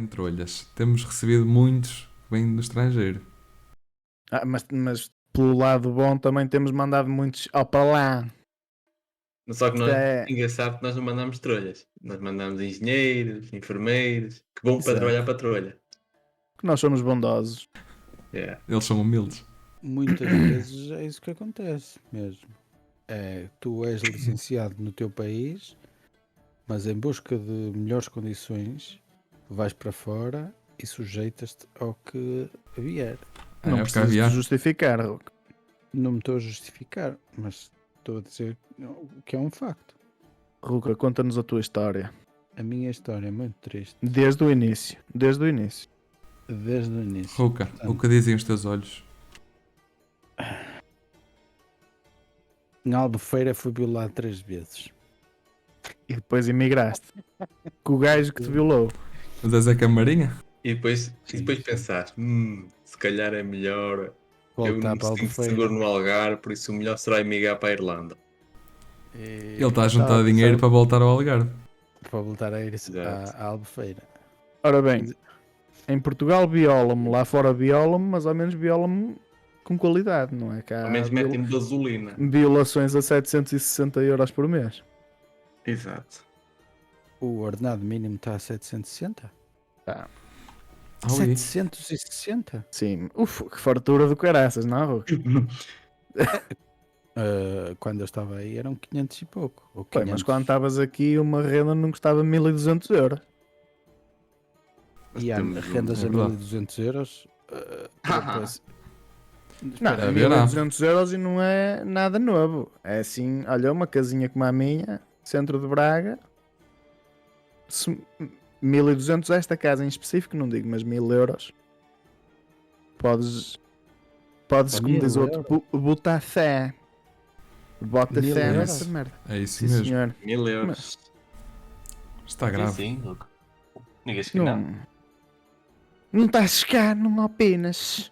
em trolhas, temos recebido muitos que vêm do estrangeiro. Mas pelo lado bom também temos mandado muitos ao para lá. Só que Isto nós, é- engraçado que nós não mandamos trolhas. Nós mandamos engenheiros, enfermeiros, que vão para Exato. trabalhar para a trolha. Que nós somos bondosos. Yeah. Eles são humildes. Muitas vezes é isso que acontece mesmo. Tu és licenciado no teu país, mas em busca de melhores condições, vais para fora e sujeitas-te ao que vier. Não É o precisas de caviar. justificar, Hulk. Não me estou a justificar, mas estou a dizer que é um facto. Ruka, conta-nos a tua história. A minha história é muito triste, Desde o início. Desde o início. desde o início. Ruka, o que dizem os teus olhos? Em Albufeira fui violado 3 vezes. E depois emigraste. Com o gajo que te violou. Mas és a camarinha? E depois Sim. pensar, se calhar é melhor. Eu Voltar não me para sinto Albufeira. seguro no Algarve, por isso o melhor será emigrar para a Irlanda. Ele está a juntar dinheiro para voltar ao Algarve. para voltar a ir Exato. à Albufeira. Ora bem, em Portugal viola-me, lá fora viola-me, mas ao menos viola-me com qualidade, não é? Que há Ao menos metem-me gasolina. violações a 760 euros por mês. Exato. O ordenado mínimo está a 760? Tá. Ali. 760? Sim, que fartura do caraças, não, Hulk? Quando eu estava aí eram 500 e pouco. Ou Pô, 500. mas quando estavas aqui, uma renda não custava 1200 euros. E há Temos rendas é a verdade. 1200 euros. Não, Espera, verá. 1200 euros e não é nada novo. É assim, olha, uma casinha como a minha, centro de Braga. 1200 esta casa em específico, não digo, mas 1000 euros. Podes como 1000 diz o outro, euros? botar fé. Bota 1000 fé euros? nessa merda. É isso Sim, mesmo. senhor. 1000 euros. Está grave. Sim, Hulk. Ninguém se não. Não estás cá, não apenas.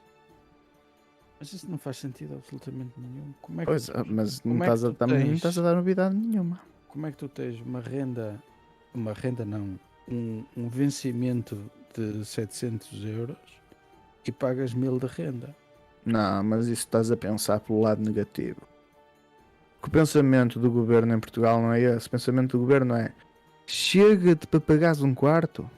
Mas isso não faz sentido absolutamente nenhum. Como é que, Pois, mas não como é que estás, tu também não tens- estás a dar novidade nenhuma. como é que tu tens uma renda não, um vencimento de 700 euros e pagas 1000 de renda? Não, mas isso estás a pensar pelo lado negativo. Que o pensamento do governo em Portugal não é esse. O pensamento do governo é: chega-te para pagares um quarto.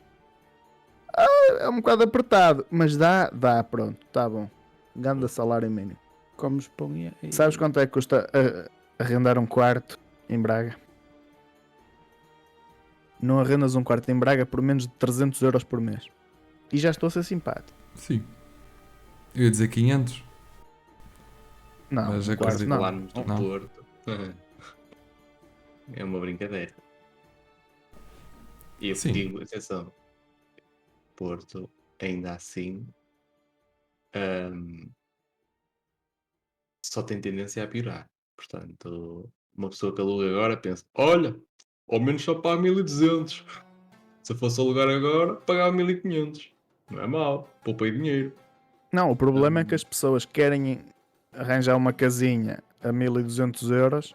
É um bocado apertado, mas dá, pronto, tá bom. Ganda salário mínimo. Comes pão e... Sabes quanto é que custa arrendar um quarto em Braga? Não arrendas um quarto em Braga por menos de 300 euros por mês. E já estou a ser simpático. Sim. Eu ia dizer 500. Não, Mas um quarto acredito não. Lá no Não. Porto. É uma brincadeira. E eu Sim. digo, atenção, Porto, ainda assim, só tem tendência a piorar. Portanto, uma pessoa que aluga agora pensa: olha, ao menos só paga 1200. Se eu fosse alugar agora, pagava 1500. Não é mau, poupei dinheiro. Não, o problema é que as pessoas querem arranjar uma casinha a 1200 euros,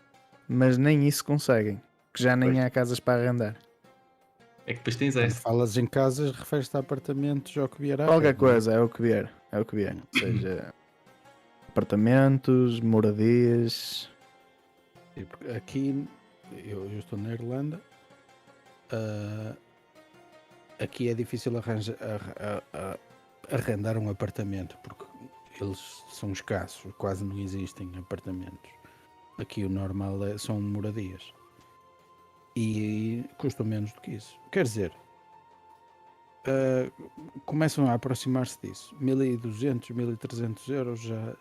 mas nem isso conseguem. Que já nem Pois. há casas para arrendar. É que depois tens Quando essa. falas em casas, referes-te a apartamentos ou que vier à Qualquer frente, não é? coisa, é o que vier. É o que vier. Ou seja, apartamentos, moradias. Tipo, aqui, eu estou na Irlanda, aqui é difícil arrendar um apartamento, porque eles são escassos, quase não existem apartamentos. Aqui o normal são moradias. E custam menos do que isso. Quer dizer, começam a aproximar-se disso. 1200, 1300 euros já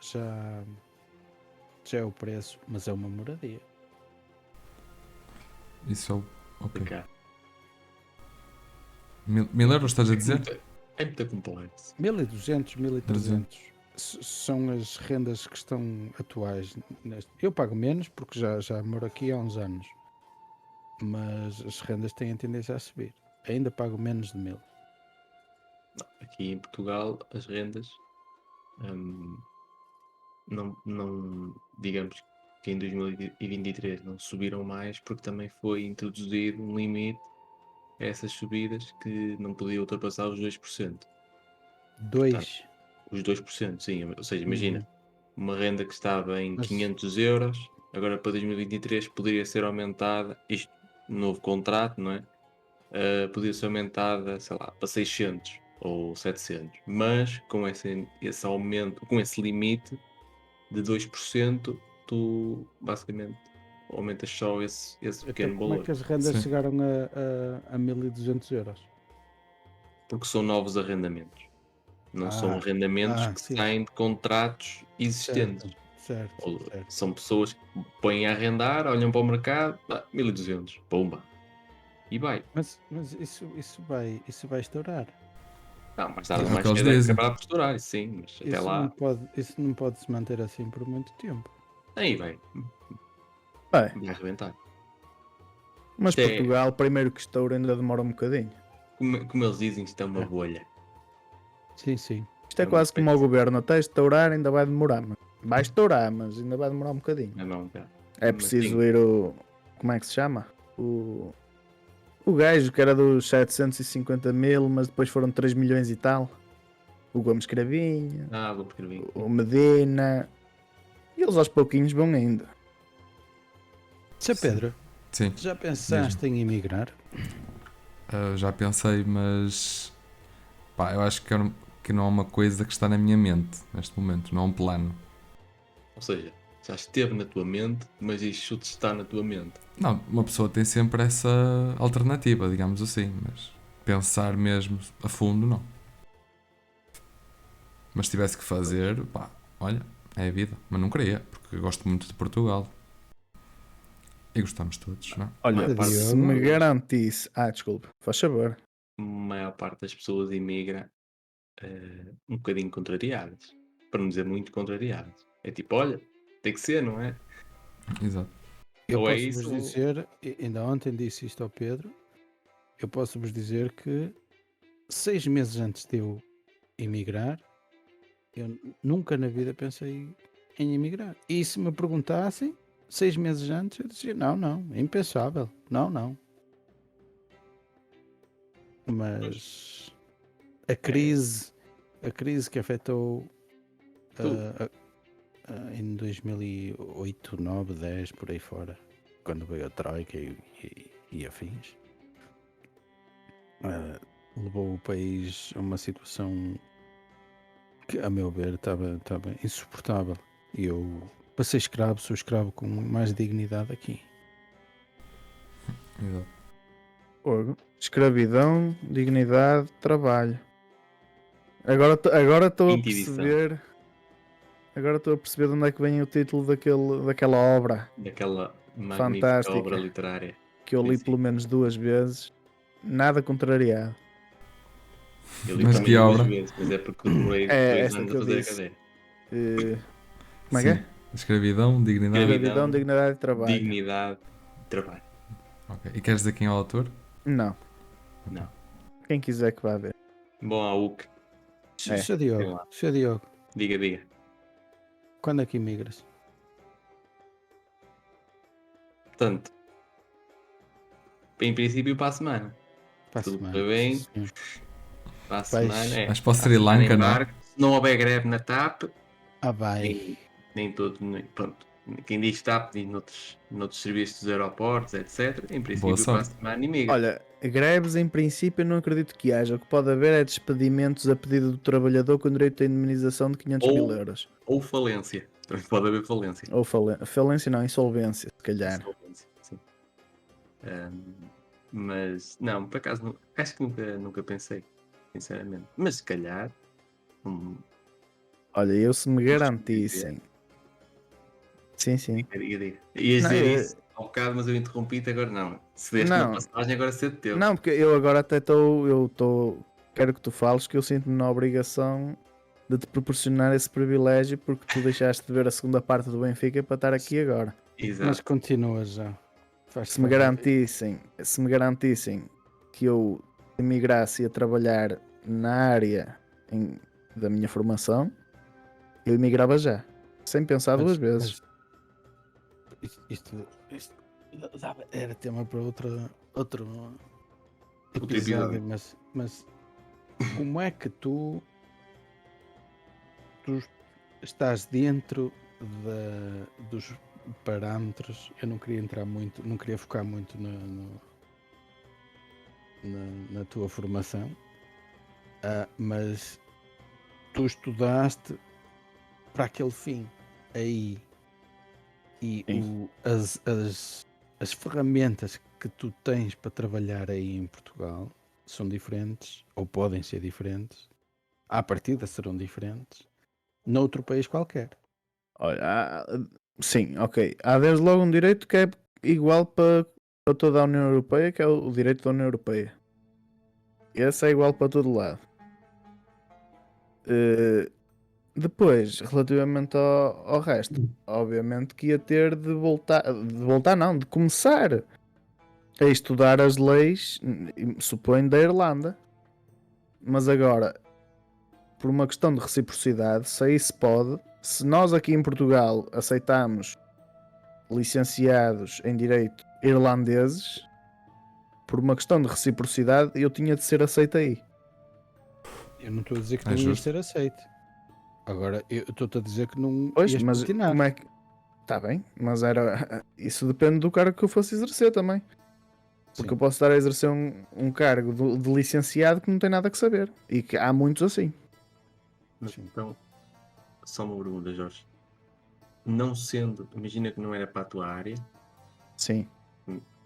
é o preço, mas é uma moradia. Isso é o. Ok. Cá. 1000 euros estás a dizer? É muito complexo. 1200, 1300 são as rendas que estão atuais. Eu pago menos porque já moro aqui há uns anos, mas as rendas têm a tendência a subir. Ainda pago menos de 1000. Aqui em Portugal, as rendas não, digamos que em 2023 não subiram mais porque também foi introduzido um limite a essas subidas que não podia ultrapassar os 2%. 2. Os 2%, sim. Ou seja, imagina, Uhum. uma renda que estava em Mas- 500 euros, agora para 2023 poderia ser aumentada, isto, novo contrato, não é? Podia ser aumentada, sei lá, para 600 ou 700, mas com esse aumento, com esse limite de 2%, tu basicamente aumentas só esse Então, pequeno como é valor, que as rendas Sim. chegaram a 1200 euros? porque são novos arrendamentos, não são Ah, arrendamentos que sim, saem de contratos existentes. certo, certo, Ou certo. são pessoas que põem a arrendar, olham para o mercado, 1200, pumba, e vai. Mas isso vai estourar. Não, mais tarde ou É o mais que eles cedo é que dizem. acabará por estourar, isso sim, mas até lá, Isso não pode se manter assim por muito tempo. aí vai, Bem, vai arrebentar. mas Isto é, Portugal, primeiro que estoura, ainda demora um bocadinho. como eles dizem, isto é uma É. bolha. Sim, sim. Isto é uma quase como o espécie- governo, até estourar ainda vai demorar. Vai estourar, mas ainda vai demorar um bocadinho. Não, cara. É Mas preciso sim, ir o. Como é que se chama? O gajo que era dos 750 mil, mas depois foram 3 milhões e tal. O Gomes Cravinho, vou escrever. o Medina. E eles aos pouquinhos vão indo. Sr. Sim. Pedro, Sim, já pensaste em emigrar? já pensei, mas pá, eu acho que não é uma coisa que está na minha mente neste momento, não é um plano. Ou seja, já esteve na tua mente, mas isto está na tua mente. Não, uma pessoa tem sempre essa alternativa, digamos assim, mas pensar mesmo a fundo, não. Mas se tivesse que fazer, pá, olha, é a vida. Mas não queria, porque eu gosto muito de Portugal. E gostamos todos, não? Olha, Maior parte se das me pessoas- garantisse. Desculpa, faz favor. a maior parte das pessoas imigra um bocadinho contrariadas. Para não dizer muito contrariadas. É tipo, olha, tem que ser, não é? Exato. Eu Ou é posso vos isso, ou... dizer, ainda ontem disse isto ao Pedro, eu posso vos dizer que 6 meses antes de eu emigrar, eu nunca na vida pensei em emigrar. E se me perguntassem, 6 meses antes, eu dizia, não, é impensável, não. Mas a crise que afetou Tu, em 2008, 9, 10, por aí fora, quando veio a Troika e afins, levou o país a uma situação que, a meu ver, estava insuportável. E eu passei escravo, sou escravo com mais dignidade aqui. Exato. Fogo. Escravidão, dignidade, trabalho. Agora estou a Intuição. perceber. Agora estou a perceber de onde é que vem o título daquela obra Daquela magnífica fantástica obra literária. que eu li Sim, sim. pelo menos 2 vezes. Nada contrariado. Eu li Mas também que duas obra? vezes, mas é porque demorei É 2 esta anos que a eu fazer a disse. cadeira. Como é que Sim. é? Escravidão, dignidade. Escravidão, dignidade e trabalho. Dignidade, trabalho. Ok. E queres dizer quem é o autor? Não. Não. Quem quiser que vá ver. Bom, a UC. É. Sr. Sei Diogo, lá. Sr. Diogo, Diga. quando é que imigras? Portanto, em princípio para a semana. Para a Tudo semana. correr bem, Sim, senhor. para a Vais- semana é. Vais para o Para a Sri semana Lanka, não é? embarco. Se não houver greve na TAP, Vai. nem todo. Pronto. Quem diz TAP diz noutros serviços dos aeroportos, etc. Em Boa princípio para a sorte. semana imigra. Olha, greves em princípio eu não acredito que haja. O que pode haver é despedimentos a pedido do trabalhador com direito a indemnização de 500 mil euros. Ou falência. Também pode haver falência. Ou falência não, insolvência, se calhar. Insolvência, sim. Mas, não, por acaso, acho que nunca pensei, sinceramente. Mas se calhar, hum, Olha, eu se me dizer. garantissem. Sim. diga. Ias Não, dizer isso há um bocado, mas eu interrompi-te agora não. Se deste uma não, passagem, agora cedo teu. não, porque eu agora até estou. Quero que tu fales que eu sinto-me na obrigação de te proporcionar esse privilégio porque tu deixaste de ver a segunda parte do Benfica para estar aqui agora. Mas Exato. continua já. Faz Se me garantissem que eu emigrasse a trabalhar na área da minha formação, eu emigrava já, sem pensar duas vezes. Isto era tema para outro episódio. mas como é que tu estás dentro dos parâmetros? Eu não queria entrar muito, não queria focar muito na tua formação, mas tu estudaste para aquele fim aí, e Sim. as ferramentas que tu tens para trabalhar aí em Portugal são diferentes, ou podem ser diferentes, à partida serão diferentes, noutro país qualquer. Olha, sim, ok. Há desde logo um direito que é igual para toda a União Europeia, que é o direito da União Europeia. Esse é igual para todo lado. Depois, relativamente ao resto, obviamente que ia ter de voltar não, de começar a estudar as leis, suponho, da Irlanda. Mas agora, por uma questão de reciprocidade, se aí se pode, se nós aqui em Portugal aceitamos licenciados em direito irlandeses, por uma questão de reciprocidade, eu tinha de ser aceito aí. Eu não estou a dizer que É não ias justo. ser aceito. Agora, eu estou-te a dizer que não Pois, ias mas platinar. como é que. Está bem, mas era. Isso depende do cargo que eu fosse exercer também. Porque eu posso estar a exercer um cargo de licenciado que não tem nada que saber. E que há muitos assim. Mas Sim. então, só uma pergunta, Jorge. Não sendo, imagina que não era para a tua área, Sim.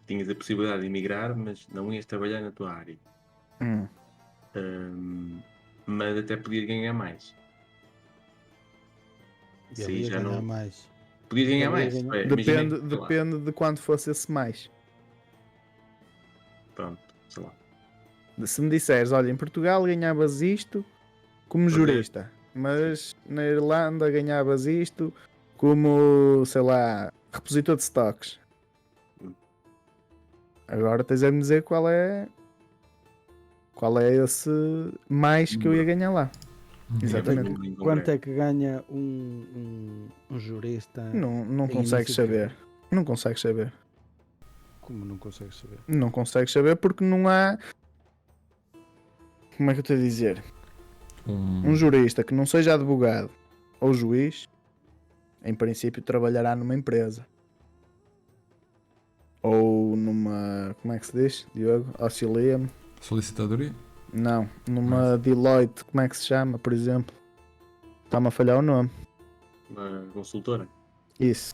tinhas a possibilidade de emigrar, mas não ias trabalhar na tua área. Mas até podias ganhar mais. Isso Ele aí ia já ganhar não. mais. Podias ganhar Ele ia mais. ganhar- Olha, imagina que, sei lá, Depende de quanto fosse esse mais. pronto, sei lá. Se me disseres, olha, em Portugal ganhavas isto como Mas é- jurista, mas na Irlanda ganhavas isto como, sei lá, repositor de stocks. Hum. Agora tens a me dizer qual é esse mais que eu ia ganhar lá. Exatamente. Em Quanto concreto. é que ganha um jurista? Não em consegues início de saber. carreira? Não consegues saber. Como não consegues saber? Não consegues saber porque não há. Como é que eu te a dizer? Um jurista que não seja advogado ou juiz, em princípio trabalhará numa empresa. Ou numa. Como é que se diz, Diogo? Auxilia-me. Solicitadoria? Não, numa Deloitte, como é que se chama, por exemplo? Está-me a falhar o nome. Uma consultora. Isso,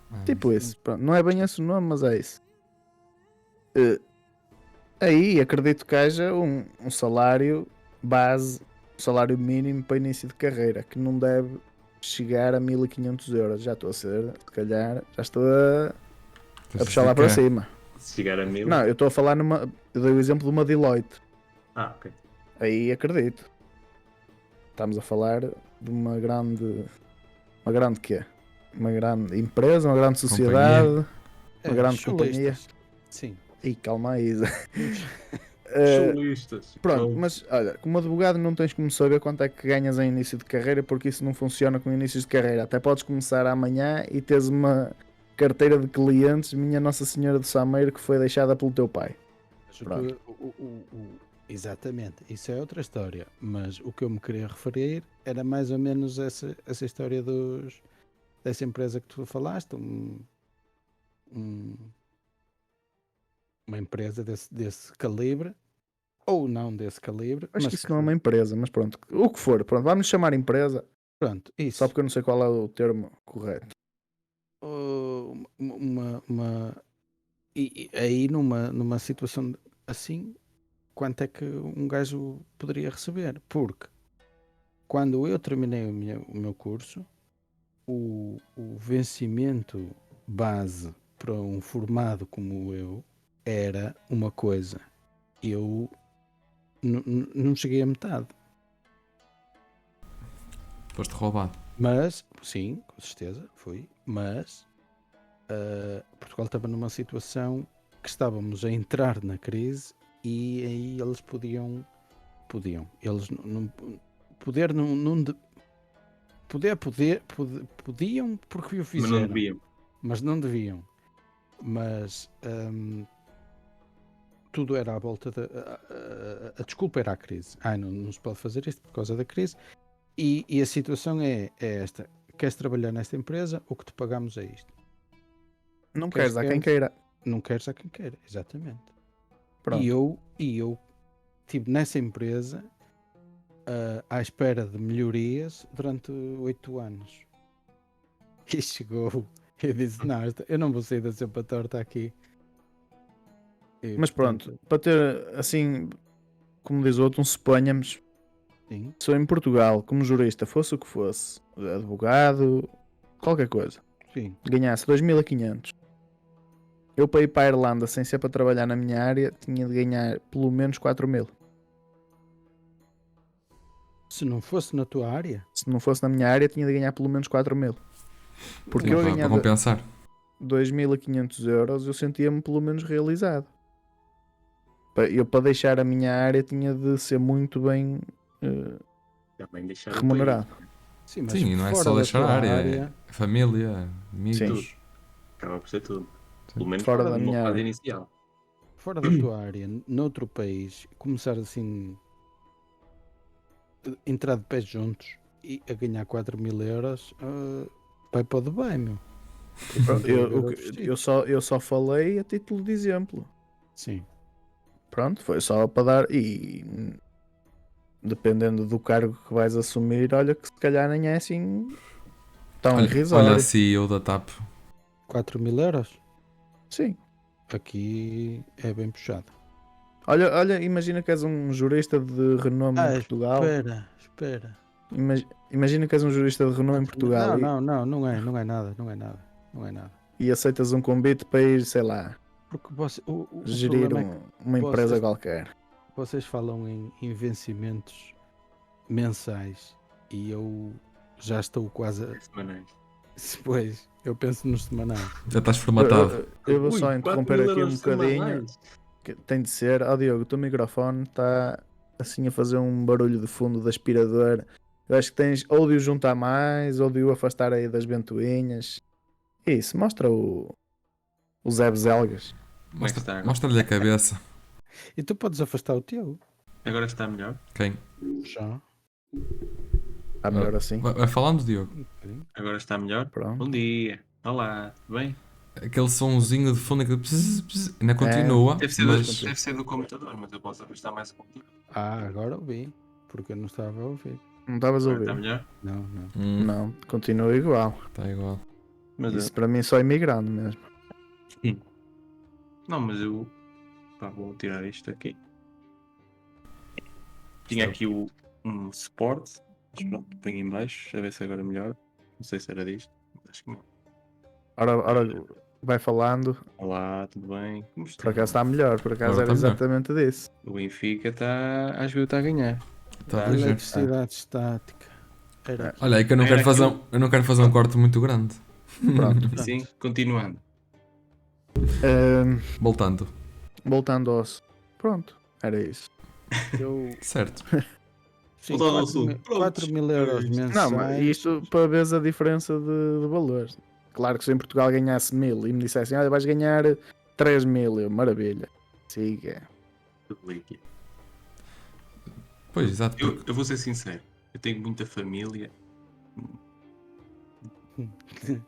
Ah, tipo isso. Pronto, não é bem esse o nome, mas é isso. Aí acredito que haja um salário base, um salário mínimo para início de carreira, que não deve chegar a 1500 euros. Já estou a ser, se calhar, já estou a puxar lá para cima. Se chegar a 1000. Não, eu estou a falar numa. Eu dei o exemplo de uma Deloitte. Ok. Aí acredito. Estamos a falar de uma grande. Uma grande quê? Uma grande empresa, uma grande sociedade, uma grande companhia. Sim. E calma aí, Isa. Solistas. Pronto, mas olha, como advogado não tens como saber quanto é que ganhas em início de carreira, porque isso não funciona com inícios de carreira. Até podes começar amanhã e teres uma carteira de clientes, minha Nossa Senhora do Sameiro, que foi deixada pelo teu pai. Pronto. Exatamente, isso é outra história. Mas o que eu me queria referir era mais ou menos essa história dessa empresa que tu falaste, uma empresa desse calibre, ou não desse calibre. Acho mas que isso não é uma empresa, mas pronto, o que for, pronto, vamos chamar empresa, Pronto, isso. só porque eu não sei qual é o termo correto. E aí numa situação assim, quanto é que um gajo poderia receber? Porque quando eu terminei o meu curso, o vencimento base para um formado como eu era uma coisa. Eu não cheguei a metade. Foste roubado. Mas, sim, com certeza, fui. Mas Portugal estava numa situação que estávamos a entrar na crise e aí eles podiam. Eles podiam porque o fizeram. Mas não deviam. Mas não deviam. Mas tudo era à volta da. A desculpa era a crise. Não se pode fazer isto por causa da crise. E a situação é esta: queres trabalhar nesta empresa, o que te pagamos é isto. Não queres a quem queres? queira. Não queres a quem queira, exatamente. Pronto. E eu estive nessa empresa à espera de melhorias durante 8 anos. E chegou, eu disse, não, eu não vou sair da sopa torta aqui. E, Mas pronto, para ter assim, como diz o outro, suponhamos, sim, se eu em Portugal, como jurista, fosse o que fosse, advogado, qualquer coisa, sim. ganhasse 2.500, eu para ir para a Irlanda sem ser para trabalhar na minha área, tinha de ganhar pelo menos 4.000. Se não fosse na tua área, Se não fosse na minha área, tinha de ganhar pelo menos 4.000. Porque Sim, eu a para ganhar compensar. 2.500 euros, eu sentia-me pelo menos realizado. Eu para deixar a minha área tinha de ser muito bem Também deixar remunerado. sim, mas Sim, e não é fora só da deixar a tua área, é família, amigos. Acaba por ser tudo. Sim. Pelo menos Fora da uma minha fase área. inicial. fora da tua área, noutro país, começar assim, entrar de pés juntos e a ganhar 4.000 euros, vai para o Dubai, meu. Prefiro Eu, viver o outros que- sítios. eu só falei a título de exemplo. Sim. Pronto, foi só para dar. E dependendo do cargo que vais assumir, olha que se calhar nem é assim tão Olha a irrisório. CEO da TAP. 4.000 euros? Sim. Aqui é bem puxado. Olha, imagina que és um jurista de renome em Portugal. Espera. Imagina que és um jurista de renome em 4.000 Portugal não é nada, não é nada. e aceitas um convite para ir, sei lá, Porque o gerir problema é que uma empresa vocês, qualquer. vocês falam em vencimentos mensais e eu já estou quase a... Semanais. Pois, eu penso nos semanais. Já estás formatado. Eu vou Ui, só 4 interromper mil aqui um euros bocadinho. semanais. Que tem de ser. Ó Diogo, o teu microfone está assim a fazer um barulho de fundo de aspirador. Eu acho que tens ou de o juntar mais ou de o afastar aí das ventoinhas. Isso, mostra o Zé Bezelgas. Como é que está agora? Mostra-lhe a cabeça. E tu podes afastar o teu. Agora está melhor? Quem? Já. Está melhor assim. Vai falando, Diogo. Um bocadinho. Agora está melhor? Pronto. Bom dia. Olá, tudo bem? Aquele sonzinho de fundo que pss, pss, ainda continua, mas Deve ser do computador, mas eu posso afastar mais o computador. Agora ouvi. Porque eu não estava a ouvir. Não estavas a Agora está ouvir? melhor? Não. Não, continua igual. está igual. Mas Isso para mim só imigrando mesmo. Não, mas eu. Pá, vou tirar isto aqui. Tinha aqui um suporte. Mas pronto, põe em baixo. A ver se agora melhor. Não sei se era disto. Mas acho que não. Ora, vai falando. Olá, tudo bem? Como está? Por acaso está melhor. Por acaso Agora era está melhor. exatamente disso. O Benfica está. Acho que está a ganhar. Está Tá. ligeiro. Eletricidade estática. Era aqui. Olha, é que eu não Era quero fazer, aquilo. eu não quero fazer um corte muito grande. Pronto. Sim, continuando. Voltando. Voltando ao. Pronto, era isso. Eu, Certo. sim, Voltando ao 4 assunto. mil, Pronto. 4.000 euros mensais. Não, mas isto para veres a diferença de valores. Claro que se em Portugal ganhasse 1.000 e me dissessem, olha, vais ganhar 3.000, eu, maravilha. Siga. Pois, exato. porque- Eu vou ser sincero. Eu tenho muita família.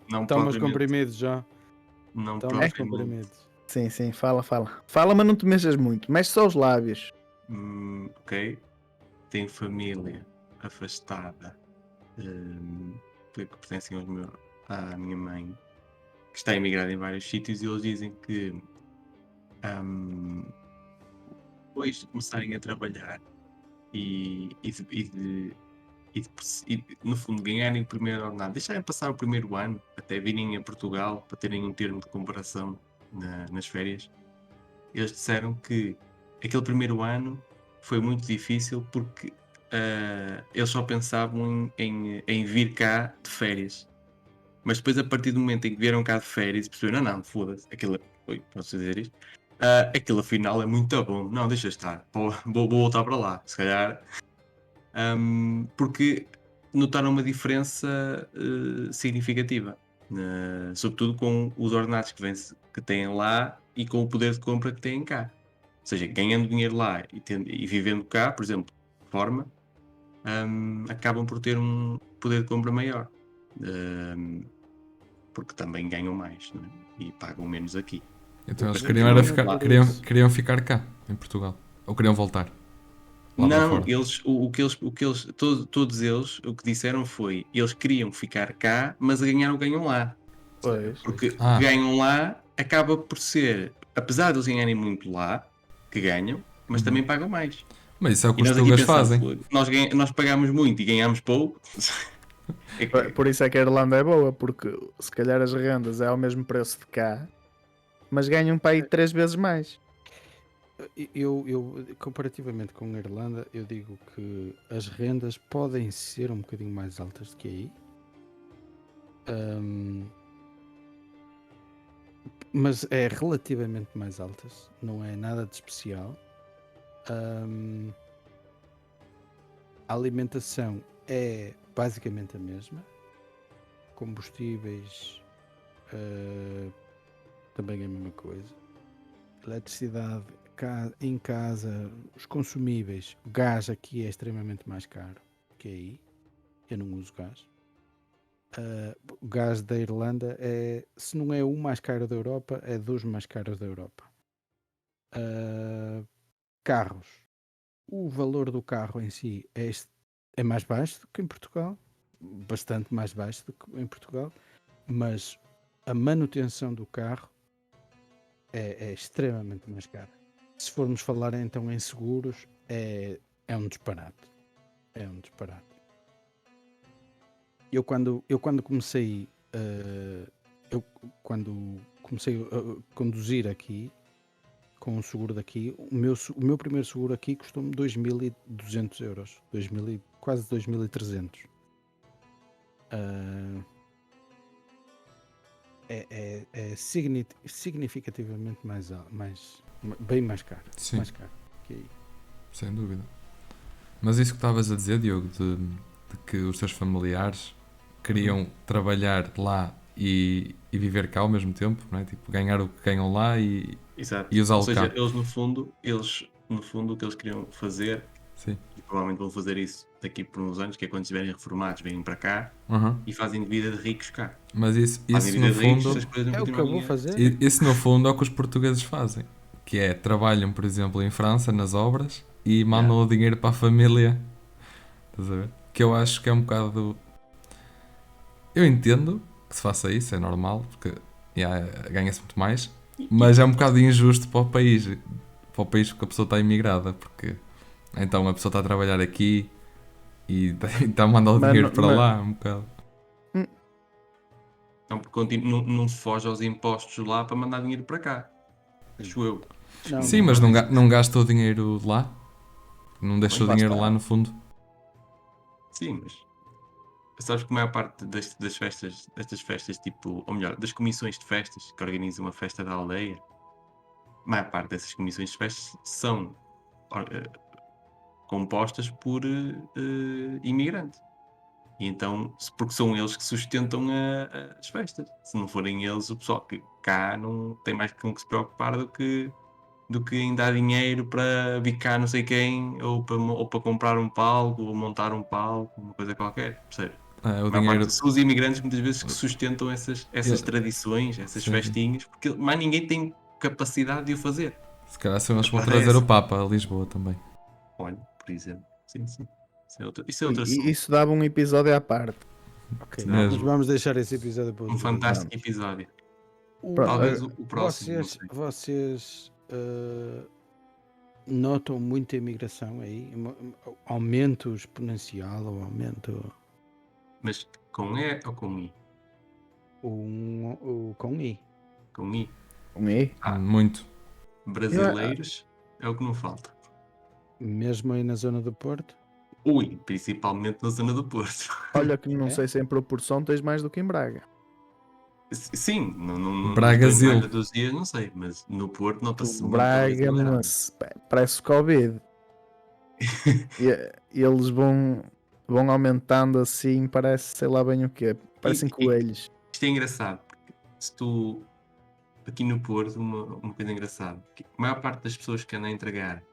Não Tomas propriamente. comprimidos já. Não Tomas propriamente. comprimidos. Sim, fala. Fala, mas não te mexas muito. Mexe só os lábios. Ok. Tenho família afastada. Que pertencem à minha mãe. Que está imigrada em vários sítios e eles dizem que depois de começarem a trabalhar e no fundo ganharem o primeiro ordenado, deixarem passar o primeiro ano até virem a Portugal para terem um termo de comparação nas férias, eles disseram que aquele primeiro ano foi muito difícil porque eles só pensavam em vir cá de férias. Mas depois, a partir do momento em que vieram cá de férias, perceberam, não, foda-se, aquilo. Oi, posso dizer isto? Aquilo afinal é muito bom. Não, deixa estar. Vou voltar para lá, se calhar. Porque notaram uma diferença significativa. Sobretudo com os ordenados que têm lá e com o poder de compra que têm cá. seja, ganhando dinheiro lá e vivendo cá, por exemplo, de forma, acabam por ter um poder de compra maior. Hum, porque também ganham mais, não é? E pagam menos aqui. Então eles Mas queriam, era continuam ficar, lá. queriam ficar cá, em Portugal. Ou queriam voltar lá para Não, fora. todos eles, o que disseram foi, eles queriam ficar cá, mas a ganhar o que ganham lá. Pois. Porque o que Ah. ganham lá acaba por ser, apesar de eles ganharem muito lá, que ganham, mas Uhum. também pagam mais. Mas isso é o que E os nós aqui tugas pensamos, fazem. "Fogo, nós pagamos muito e ganhamos pouco." É que- Por isso é que a Irlanda é boa, porque se calhar as rendas é ao mesmo preço de cá, mas ganham para aí 3 vezes mais. Eu, comparativamente com a Irlanda, eu digo que as rendas podem ser um bocadinho mais altas do que aí. Mas é relativamente mais altas, não é nada de especial. A alimentação é basicamente a mesma. Combustíveis também é a mesma coisa. Eletricidade em casa, os consumíveis, o gás aqui é extremamente mais caro que aí. Eu não uso gás. O gás da Irlanda é, se não é o mais caro da Europa, é dos mais caros da Europa. Carros. O valor do carro em si é mais baixo do que em Portugal, bastante mais baixo do que em Portugal, mas a manutenção do carro é extremamente mais cara. Se formos falar então em seguros, é um disparate. É um disparate. Eu quando comecei a conduzir aqui com o seguro daqui, o meu primeiro seguro aqui custou-me 2.200 euros, quase 2.300. É significativamente bem mais caro. Sim, Mais caro que aí. sem dúvida. Mas isso que estavas a dizer, Diogo, de que os teus familiares queriam trabalhar lá e viver cá ao mesmo tempo, não é? Tipo, ganhar o que ganham lá e Exato. usá-lo Ou seja, cá. eles no fundo o que eles queriam fazer, Sim. e provavelmente vão fazer isso daqui por uns anos, que é quando estiverem reformados, vêm para cá Uhum. e fazem vida de ricos cá. Mas Fazem isso vida no de ricos, fundo, as coisas não É o que eu continuam vou fazer. isso no fundo é o que os portugueses fazem, que é trabalham, por exemplo, em França nas obras e mandam o dinheiro para a família. Estás a ver? Que eu acho que é um bocado. Eu entendo que se faça isso, é normal, porque ganha-se muito mais, mas é um bocado injusto para o país que a pessoa está imigrada, porque então a pessoa está a trabalhar aqui e está a mandar o Mas dinheiro não- para mas- lá, um bocado. Não, porque não foge aos impostos lá para mandar dinheiro para cá. Acho eu. Não, Sim, mas não gasta o dinheiro lá, não deixa o Lá dinheiro está. lá no fundo. Sim, mas sabes que a maior parte das festas, destas festas, tipo, ou melhor, das comissões de festas que organizam a festa da aldeia, a maior parte dessas comissões de festas são compostas por imigrantes. E então, porque são eles que sustentam as festas. Se não forem eles, o pessoal que cá não tem mais com que se preocupar do que em dar dinheiro para bicar não sei quem, ou para comprar um palco, ou montar um palco, uma coisa qualquer, percebe? O A maior dinheiro. parte são os imigrantes muitas vezes que sustentam essas tradições, essas Sim. festinhas, porque mais ninguém tem capacidade de o fazer. Se calhar são eles que vão Aparece. trazer o Papa a Lisboa também. Olha, por exemplo. Sim, sim. Isso é outro assunto. E isso dava um episódio à parte. Ok, Não, mas vamos deixar esse episódio para Um outro dia. fantástico episódio. Pronto, Talvez o próximo. Não sei. Vocês notam muita imigração aí? Aumento exponencial ou aumento Mas com E ou com I? com I? Com I. Um E? Muito. Brasileiros é o que não falta. Mesmo aí na zona do Porto? Ui, principalmente na zona do Porto. Olha que não É? sei se em proporção tens mais do que em Braga. Sim, não Bragazil. estou em Braga dos dias, não sei, mas no Porto nota-se muito a Braga, brasileirada. mas parece Covid. E eles vão aumentando assim, parece sei lá bem o quê. Parecem E- coelhos. Isto é engraçado, porque se tu aqui no Porto uma coisa engraçada. Que a maior parte das pessoas que andam a entregar,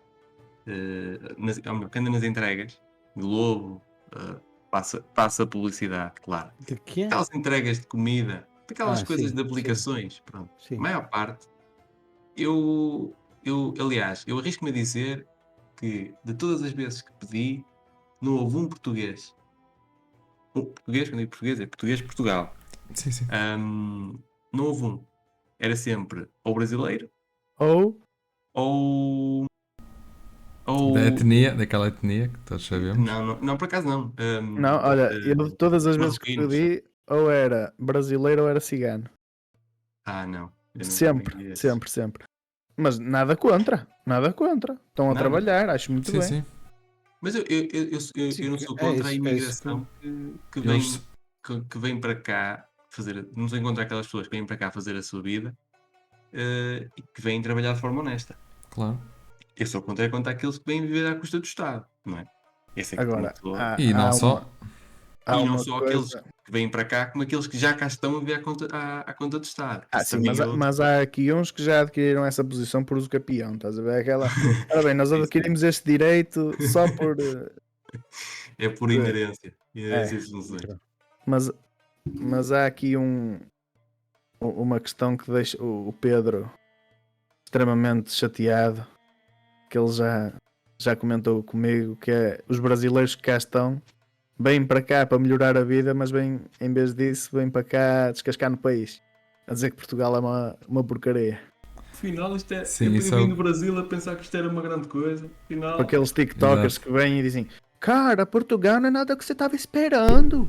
ou melhor, que andam nas entregas, Globo, passa publicidade, claro. De quê? Aquelas entregas de comida, aquelas coisas Sim, de aplicações, pronto. sim. A maior parte, aliás, eu arrisco-me a dizer que de todas as vezes que pedi, não houve um português. Português, quando digo português, é português de Portugal. Sim, sim. Não houve um. Era sempre ou brasileiro Ou ou. Da etnia, daquela etnia que todos sabemos. Não, por acaso não. não, olha, eu todas as vezes que marroquinos. pedi, ou era brasileiro ou era cigano. Não. Eu nunca Sempre, peguei esse. sempre, sempre. Mas nada contra, nada contra. Estão a Nada. trabalhar, acho muito Sim, bem. sim. Mas eu não sou contra a imigração que vem, Eles- que vem para cá fazer. Não sou contra aquelas pessoas que vêm para cá fazer a sua vida e que vêm trabalhar de forma honesta. Claro. Eu sou contra aqueles que vêm viver à custa do Estado, não é? Esse é que Agora, uma pessoa- E não só. há E não uma só coisa... aqueles que vêm para cá, como aqueles que já cá estão a viver à conta do Estado. Isso sim, também é outro- mas há aqui uns que já adquiriram essa posição por uso capião, estás a ver? Aquela... Ora bem, nós Sim, sim. adquirimos este direito só por... É por inerência. Inerência e funções. Mas há aqui uma questão que deixa o Pedro extremamente chateado, que ele já comentou comigo, que é os brasileiros que cá estão vêm para cá para melhorar a vida, mas vêm, em vez disso, vêm para cá descascar no país, a dizer que Portugal é uma porcaria. Afinal, isto é. Sim, eu isso vim é o- do Brasil a pensar que isto era uma grande coisa. Afinal. Para aqueles tiktokers Exato. que vêm e dizem: cara, Portugal não é nada que você estava esperando.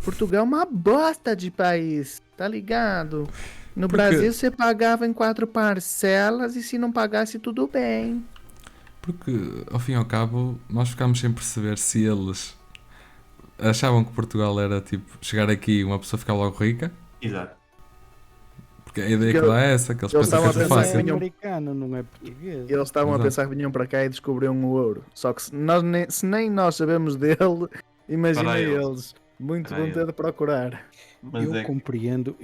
Portugal é uma bosta de país, tá ligado? No Porque- Brasil você pagava em 4 parcelas e se não pagasse tudo bem. Porque, ao fim e ao cabo, nós ficámos sem perceber se eles achavam que Portugal era tipo chegar aqui e uma pessoa ficar logo rica. Exato. Porque a ideia Porque que dá é essa, que eles eles pensam que estavam é a tudo pensar fácil. que vinham- americano, não é português. Eles estavam a Exato. pensar que vinham para cá e descobriam o ouro. Só que se nem nós sabemos dele, imagina Para eles. eles. Muito Para vão ter eles. de procurar. Mas Eu é compreendo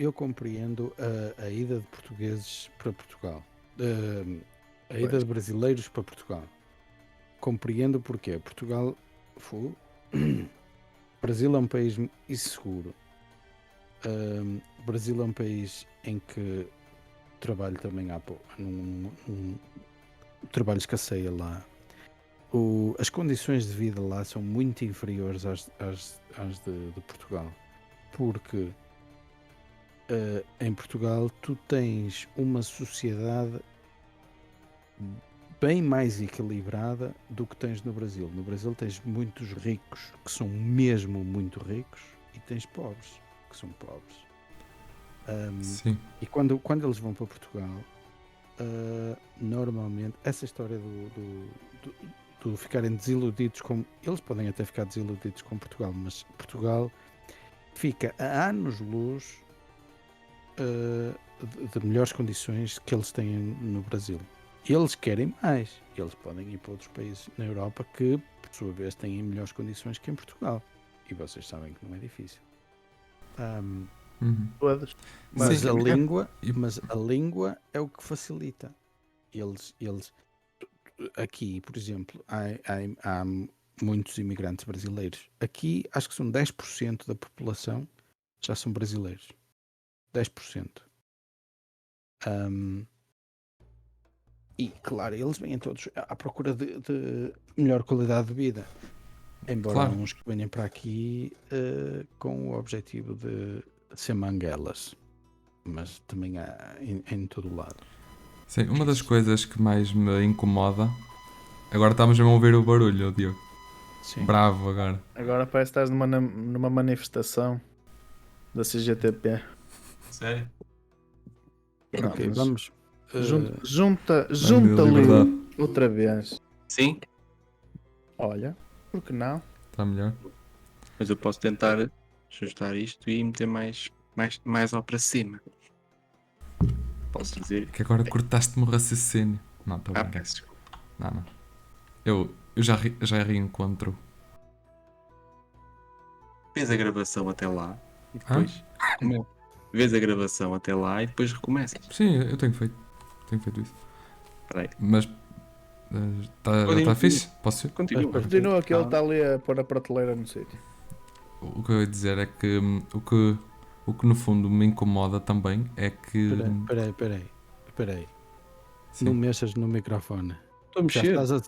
a ida de portugueses para Portugal. A ida de brasileiros para Portugal. Compreendo porquê. Portugal... Brasil é um país inseguro. Brasil é um país em que o trabalho também há pouco. O trabalho escasseia lá. As condições de vida lá são muito inferiores às de Portugal. Porque em Portugal tu tens uma sociedade bem mais equilibrada do que tens no Brasil. No Brasil tens muitos ricos que são mesmo muito ricos e tens pobres que são pobres. Sim. E quando eles vão para Portugal, normalmente essa história do ficarem desiludidos com... Eles podem até ficar desiludidos com Portugal, mas Portugal fica a anos-luz de melhores condições que eles têm no Brasil. Eles querem mais. Eles podem ir para outros países na Europa que, por sua vez, têm melhores condições que em Portugal. E vocês sabem que não é difícil. Uhum. Todos. Mas Sim. a língua é o que facilita. Eles aqui, por exemplo, há muitos imigrantes brasileiros. Aqui acho que são 10% da população já são brasileiros. 10%. E claro, eles vêm todos à procura de melhor qualidade de vida. Embora Claro. há uns que venham para aqui com o objetivo de ser manguelas. Mas também há em todo o lado. Sim, uma das coisas que mais me incomoda. Agora estamos a ouvir o barulho, Diogo. Sim. Bravo agora. Agora parece que estás numa manifestação da CGTP. sério. Não, Ok, mas vamos. Junta liberdade. ali outra vez. Sim, Olha, por que não? Está melhor. mas eu posso tentar ajustar isto e meter mais ao para cima. Posso dizer. Que agora cortaste-me o raciocínio. Não, estou bem. Peço desculpa. Não. Eu já reencontro. Fez a gravação até lá e depois. Como vês a gravação até lá e depois recomeças. Sim, eu tenho feito. Tenho feito isso. Espera aí. Mas já Continua. está fixe? Posso ir? Continua. Continua que ele Ah. está ali a pôr a prateleira no sítio. O que eu ia dizer é que o que no fundo me incomoda também é que. Espera aí. Sim. Não mexas no microfone. Estou a Já mexer. estás a...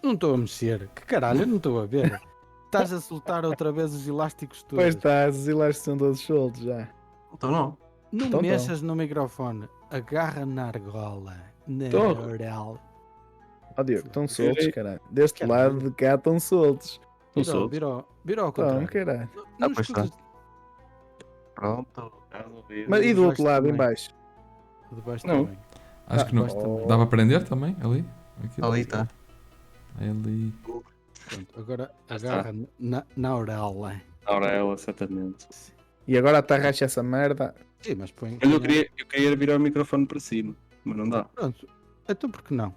Não estou a mexer. Que caralho, eu não estou a ver. Estás a soltar outra vez os elásticos todos. Pois está, os elásticos são todos soltos já. Então não. Não Então, mexas no microfone. Agarra na argola. Na Tô. orelha. Ó Diogo, estão soltos, caralho. Deste Caralho. lado de cá estão soltos. Não sou. Virou ao Estão, contrário. caralho. Não pois escutas Pronto. Resolvido. Mas e do outro lado, em também. baixo? de baixo Não. também. Acho que não. Baixo também. Dá para aprender também? Ali? Aqui? Ali está. Ali. Pronto, agora está. agarra na orelha. Aurela, exatamente. E agora atarracha essa merda. Sim, mas põe. Mas eu queria virar o microfone para cima, mas não dá. Pronto. Então por que não?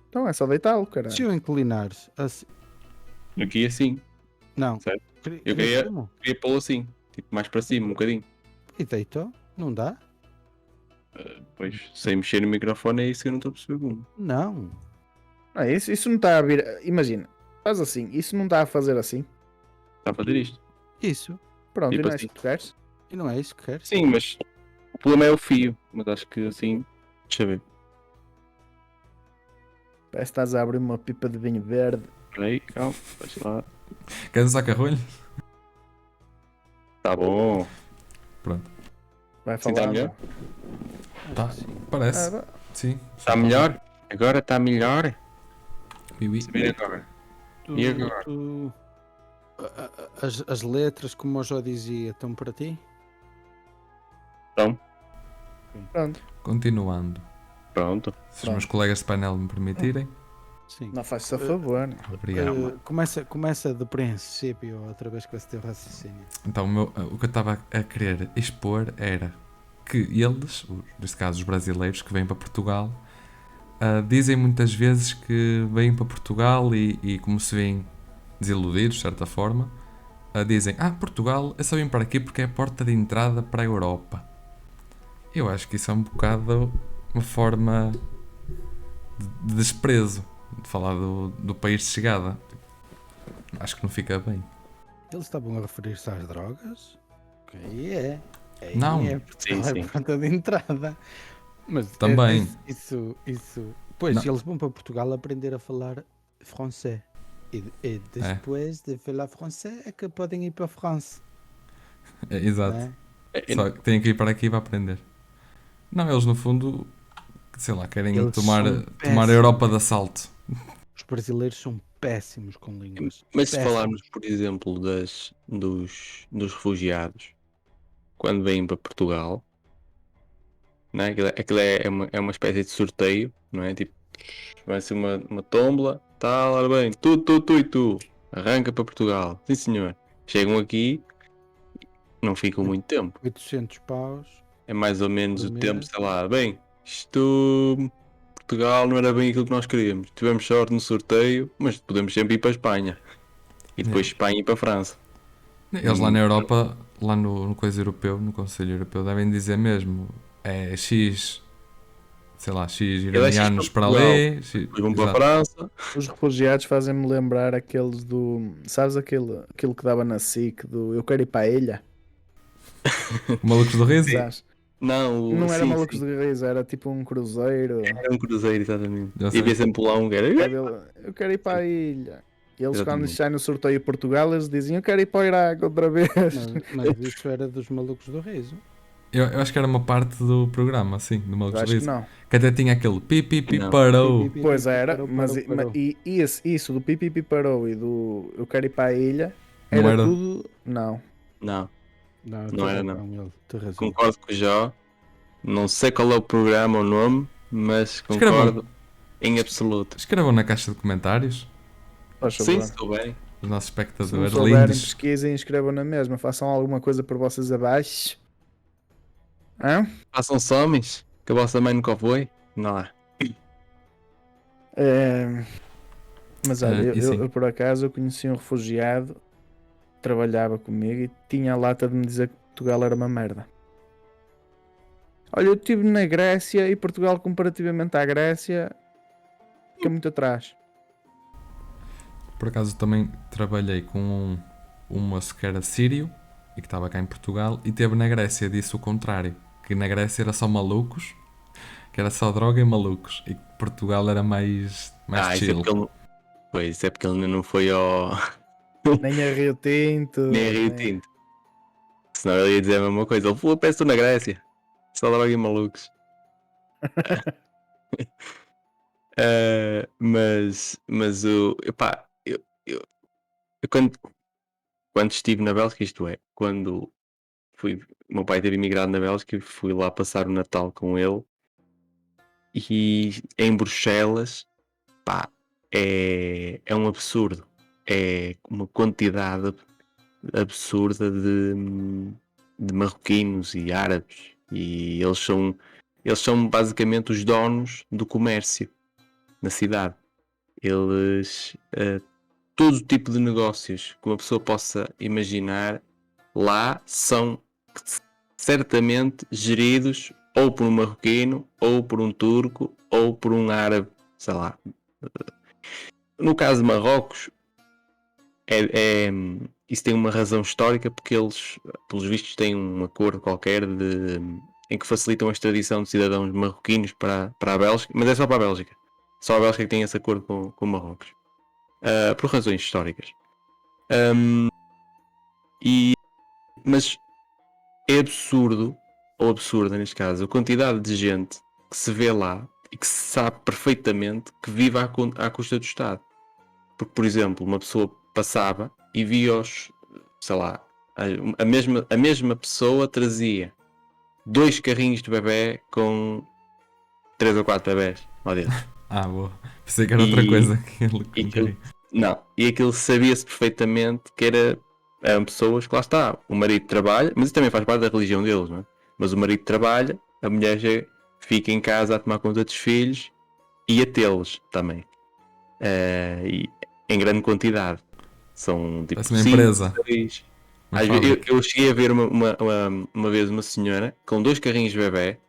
Então é só deitá-lo, caralho. Se eu inclinares assim. Aqui assim. Não. Certo. Queria- Eu queria queria- como? Queria pô-lo assim. Tipo, mais para cima, um bocadinho. E deitou? Não dá? Pois, sem mexer no microfone é isso que eu não estou a perceber como. Não. Ah, isso não está a vir. Imagina, faz assim, isso não está a fazer assim. Está a fazer isto? Isso. Pronto, Tipo e não é assim. isso que tu queres? E não é isso que queres? Sim, mas o problema é o fio. Mas acho que assim. Deixa eu ver. Parece que estás a abrir uma pipa de vinho verde. Espera aí, calma. Deixa lá. Queres usar carrolho? Tá bom. Vai Sim, está falar. melhor? Acho Tá. que sim. Parece. Ah, Sim. Está melhor? Agora está melhor? Oui, oui. Deixa eu ver agora. Tu- E agora? tu- as letras, como eu já dizia, estão para ti? Então, pronto. Continuando. pronto. Se os meus colegas de painel me permitirem. Sim. Não faz-se a favor. Né? Obrigado. Começa do princípio outra vez com esse teu raciocínio. Então, o que eu estava a querer expor era que eles, neste caso os brasileiros que vêm para Portugal, dizem muitas vezes que vêm para Portugal e como se veem desiludidos, de certa forma, dizem: Portugal é só vir para aqui porque é a porta de entrada para a Europa. Eu acho que isso é um bocado uma forma de desprezo, de falar do país de chegada. Acho que não fica bem. Eles estavam a referir-se às drogas? Aí é. Aí Não. É, Portugal Sim, é sim. porta de entrada. Mas Também. Isso. Pois, Não. eles vão para Portugal aprender a falar francês. E depois de falar francês é que podem ir para a França. Exato. Não é? Só que têm que ir para aqui para aprender. Não, eles no fundo, sei lá, querem Eles tomar são a péssimos. Europa de assalto. Os brasileiros são péssimos com línguas. Mas se Péssimos. falarmos, por exemplo, dos refugiados quando vêm para Portugal, não é? Aquilo é uma espécie de sorteio, não é? Tipo, vai ser uma tómbola, tal, ora bem, tu e tu, arranca para Portugal, sim senhor. Chegam aqui, não ficam muito tempo, 800 paus. é mais ou menos Por o mês. tempo, sei lá, bem, isto. Portugal não era bem aquilo que nós queríamos. Tivemos sorte no sorteio, mas podemos sempre ir para a Espanha. E depois Espanha e para a França. Eles lá na Europa, lá no coisa europeu, no Conselho Europeu, devem dizer mesmo, é X, sei lá, X iranianos para ali. Depois vão para a Exato. França. Os refugiados fazem-me lembrar aqueles do. Sabes aquilo que dava na SIC do Eu quero ir para a ilha? Malucos do riso? Sabes? Não, Não era sim, Malucos sim. de Riso, era tipo um cruzeiro. Era um cruzeiro, exatamente. Já E sei. havia sempre lá um que era. Eu quero ir para a ilha. E eles, quando Exatamente. saem no sorteio Portugal, eles dizem: Eu quero ir para o Iraque outra vez. Mas isso era dos malucos do riso. Eu acho que era uma parte do programa, sim, do Eu Malucos do acho que Riso. não. Que até tinha aquele pi Não. parou. Pois era, Parou, mas parou. isso do Pipi Parou e do Eu quero ir para a ilha Não era era? tudo. Não. Não, Não, Não era, não. Tem razão. concordo com o Jó. Não sei qual é o programa ou o nome, mas Escrevam. concordo em absoluto. Escrevam na caixa de comentários Faz Sim, favor. estou bem. os nossos Se não espectadores souberem, lindos. pesquisem e escrevam na mesma. Façam alguma coisa por vocês abaixo. Hã? Façam homens, que a vossa mãe nunca foi. Não lá. Mas olha, E sim. eu por acaso eu conheci um refugiado que trabalhava comigo e tinha a lata de me dizer que Portugal era uma merda. Olha, eu estive na Grécia e Portugal, comparativamente à Grécia, fica muito atrás. Por acaso também trabalhei com um moço que era sírio e que estava cá em Portugal e teve na Grécia, disse o contrário, que na Grécia era só malucos, que era só droga e malucos, e que Portugal era mais Isso é chill. porque ele. Pois, isso é porque ele ainda não foi ao. Nem a Rio Tinto. Nem a Rio Tinto. Senão ele ia dizer a mesma coisa. Ele falou, peço na Grécia. Só droga e malucos. Mas epá, eu quando estive na Bélgica, isto é, quando o meu pai teve imigrado na Bélgica e fui lá passar o Natal com ele, e em Bruxelas, pá, é um absurdo. É uma quantidade absurda de marroquinos e árabes, e eles são basicamente os donos do comércio na cidade. Eles todo tipo de negócios que uma pessoa possa imaginar lá são certamente geridos ou por um marroquino, ou por um turco, ou por um árabe, sei lá. No caso de Marrocos, isso tem uma razão histórica, porque eles, pelos vistos, têm um acordo qualquer em que facilitam a extradição de cidadãos marroquinos para a Bélgica, mas é só para a Bélgica. Só a Bélgica que tem esse acordo com Marrocos. Por razões históricas. Mas é absurdo, ou absurda neste caso, a quantidade de gente que se vê lá e que se sabe perfeitamente que vive à custa do Estado. Porque, por exemplo, uma pessoa passava e via sei lá, a mesma pessoa trazia 2 carrinhos de bebê com 3 ou 4 bebés lá dentro. Ah, boa. Pensei que era outra coisa que ele queria. Não, e aquilo sabia-se perfeitamente que eram pessoas que lá está, o marido trabalha, mas isso também faz parte da religião deles, não é? Mas o marido trabalha, a mulher já fica em casa a tomar conta dos filhos e a tê-los também. E em grande quantidade. São tipo Parece uma empresa. Eu cheguei a ver uma vez uma senhora com 2 carrinhos de bebê,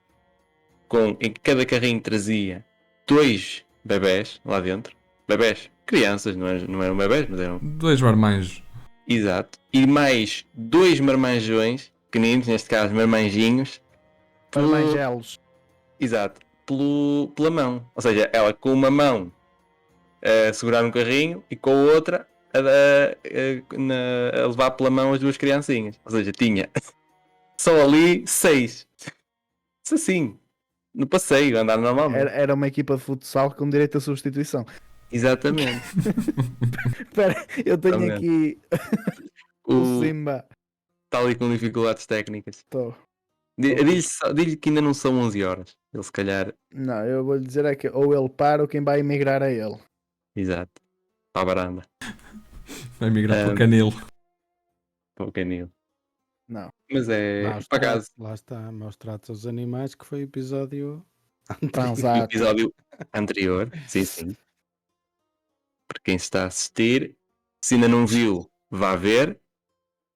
em que cada carrinho trazia 2 bebés lá dentro. Bebés, crianças, não eram bebés, mas eram. 2 marmanjos. Exato. E mais 2 marmanjões, pequeninos, neste caso marmanjinhos. Marmangelos. Exato. Pela mão. Ou seja, ela com uma mão a segurar um carrinho e com a outra a levar pela mão as 2 criancinhas. Ou seja, tinha só ali 6. Isso assim, no passeio, andar normalmente. Era uma equipa de futsal com direito à substituição. Exatamente. Espera, eu tenho aqui o Simba. Está ali com dificuldades técnicas. Estou. Diz-lhe que ainda não são 11 horas. Ele se calhar. Não, eu vou lhe dizer é que ou ele para ou quem vai emigrar é ele. Exato. Para a varanda. Vai migrar para o canil. Para o canil. Não. Mas é. Por acaso. Lá está. Maus tratos aos animais, que foi o episódio. Transato. O episódio anterior. Sim, sim. Para quem está a assistir, se ainda não viu, vá ver.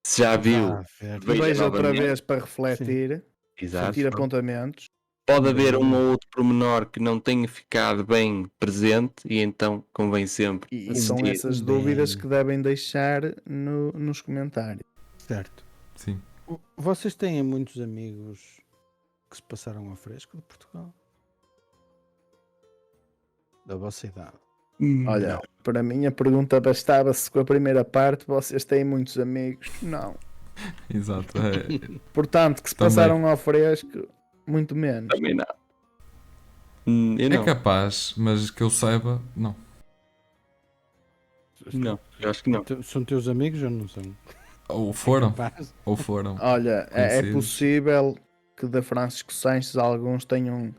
Se já viu, veja outra vez para refletir. Exato. Sentir apontamentos. Pode haver um ou outro pormenor que não tenha ficado bem presente e então convém sempre. E são essas dúvidas que devem deixar nos comentários. Certo. Sim. Vocês têm muitos amigos que se passaram ao fresco de Portugal? Da vossa idade? Olha, Não. para mim a pergunta bastava-se com a primeira parte. Vocês têm muitos amigos? Não. Exato. Portanto, que se Também. passaram ao fresco, muito menos. Também não. Eu não. É capaz, mas que eu saiba, não. Não, eu acho que não. São teus amigos ou não são? Ou foram. Capaz? Ou foram. Olha, é Conhecidos. possível que da Francisco Sanches alguns tenham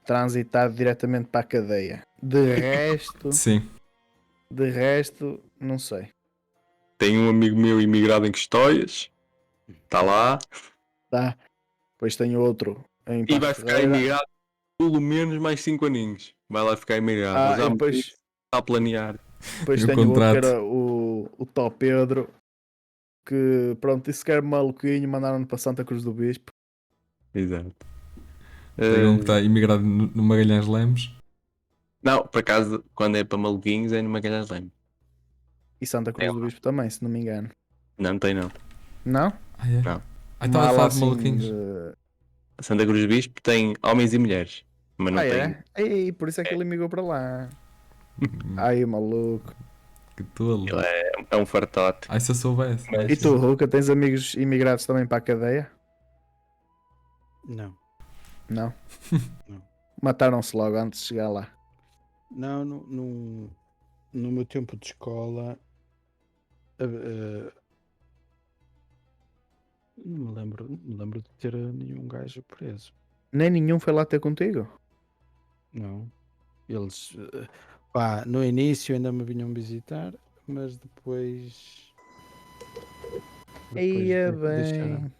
transitado diretamente para a cadeia. Sim. De resto, não sei. Tenho um amigo meu imigrado em Custóias. Está lá. Tá? Depois tenho outro em E vai Passo ficar Ferreira. imigrado pelo menos mais 5 aninhos. Vai lá ficar imigrado. Já e depois, está a planear. depois E o tenho outro que contrato? era o Tó Pedro. que pronto, isso que era maluquinho, mandaram-no para Santa Cruz do Bispo. Exato. Tem um que Eh, está imigrado no Magalhães Lemos. Não, por acaso, quando é para maluquinhos é no Magalhães Leme. E Santa Cruz do Bispo também, se não me engano. Não tem não. Não? Ah, é? Não. Ah, estava a Mala falar de assim maluquinhos. Santa Cruz do Bispo tem homens e mulheres, mas não Ah, tem. é? Ei, por isso é que ele emigrou para lá. Hum, Ai, maluco. Que tolo. Ele é um fartote. Ai, se eu soubesse. Mas- E tu, Ruca, tens amigos imigrados também para a cadeia? Não. Não? Não. Mataram-se logo antes de chegar lá. Não, no meu tempo de escola não me lembro de ter nenhum gajo preso. Nem nenhum foi lá ter contigo? Não. Eles pá, no início ainda me vinham visitar, mas depois Ia deixaram. bem.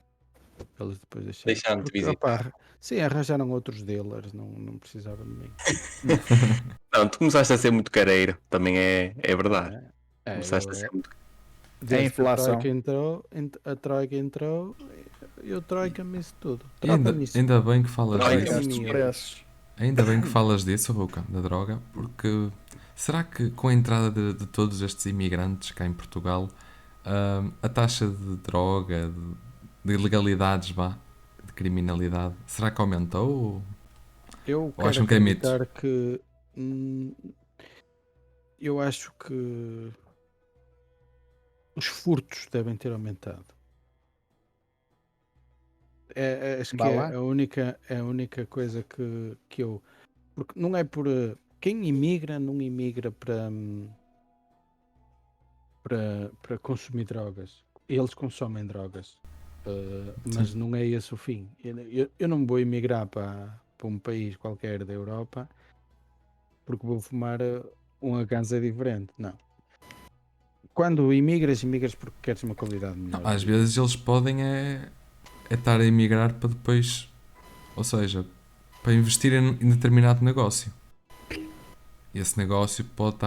Eles depois deixaram. Deixaram de Porque, visitar. opá, sim, arranjaram outros dealers, não precisavam de mim. Não, tu começaste a ser muito careiro, também é verdade. É, Começaste a ser muito. desde que inflação. a Troika entrou, e o Troika me isso tudo. E ainda, Troca-me isso. ainda bem que falas Ai, disso. Aumentaste os minha. preços. Ainda bem que falas disso, Ruca, da droga, porque será que com a entrada de todos estes imigrantes cá em Portugal, a taxa de droga, de ilegalidades, de criminalidade, será que aumentou? Eu Ou quero acham que é mito? acreditar que eu acho que os furtos devem ter aumentado. Acho que Vá é lá. a única coisa que eu. Porque não é por. Quem imigra não imigra para consumir drogas. Eles consomem drogas. Mas não é esse o fim. Eu não vou emigrar para um país qualquer da Europa porque vou fumar uma ganza diferente. Não. Quando imigras porque queres uma qualidade melhor. Às vezes eles podem estar a emigrar para depois, ou seja, para investir em determinado negócio. E esse negócio pode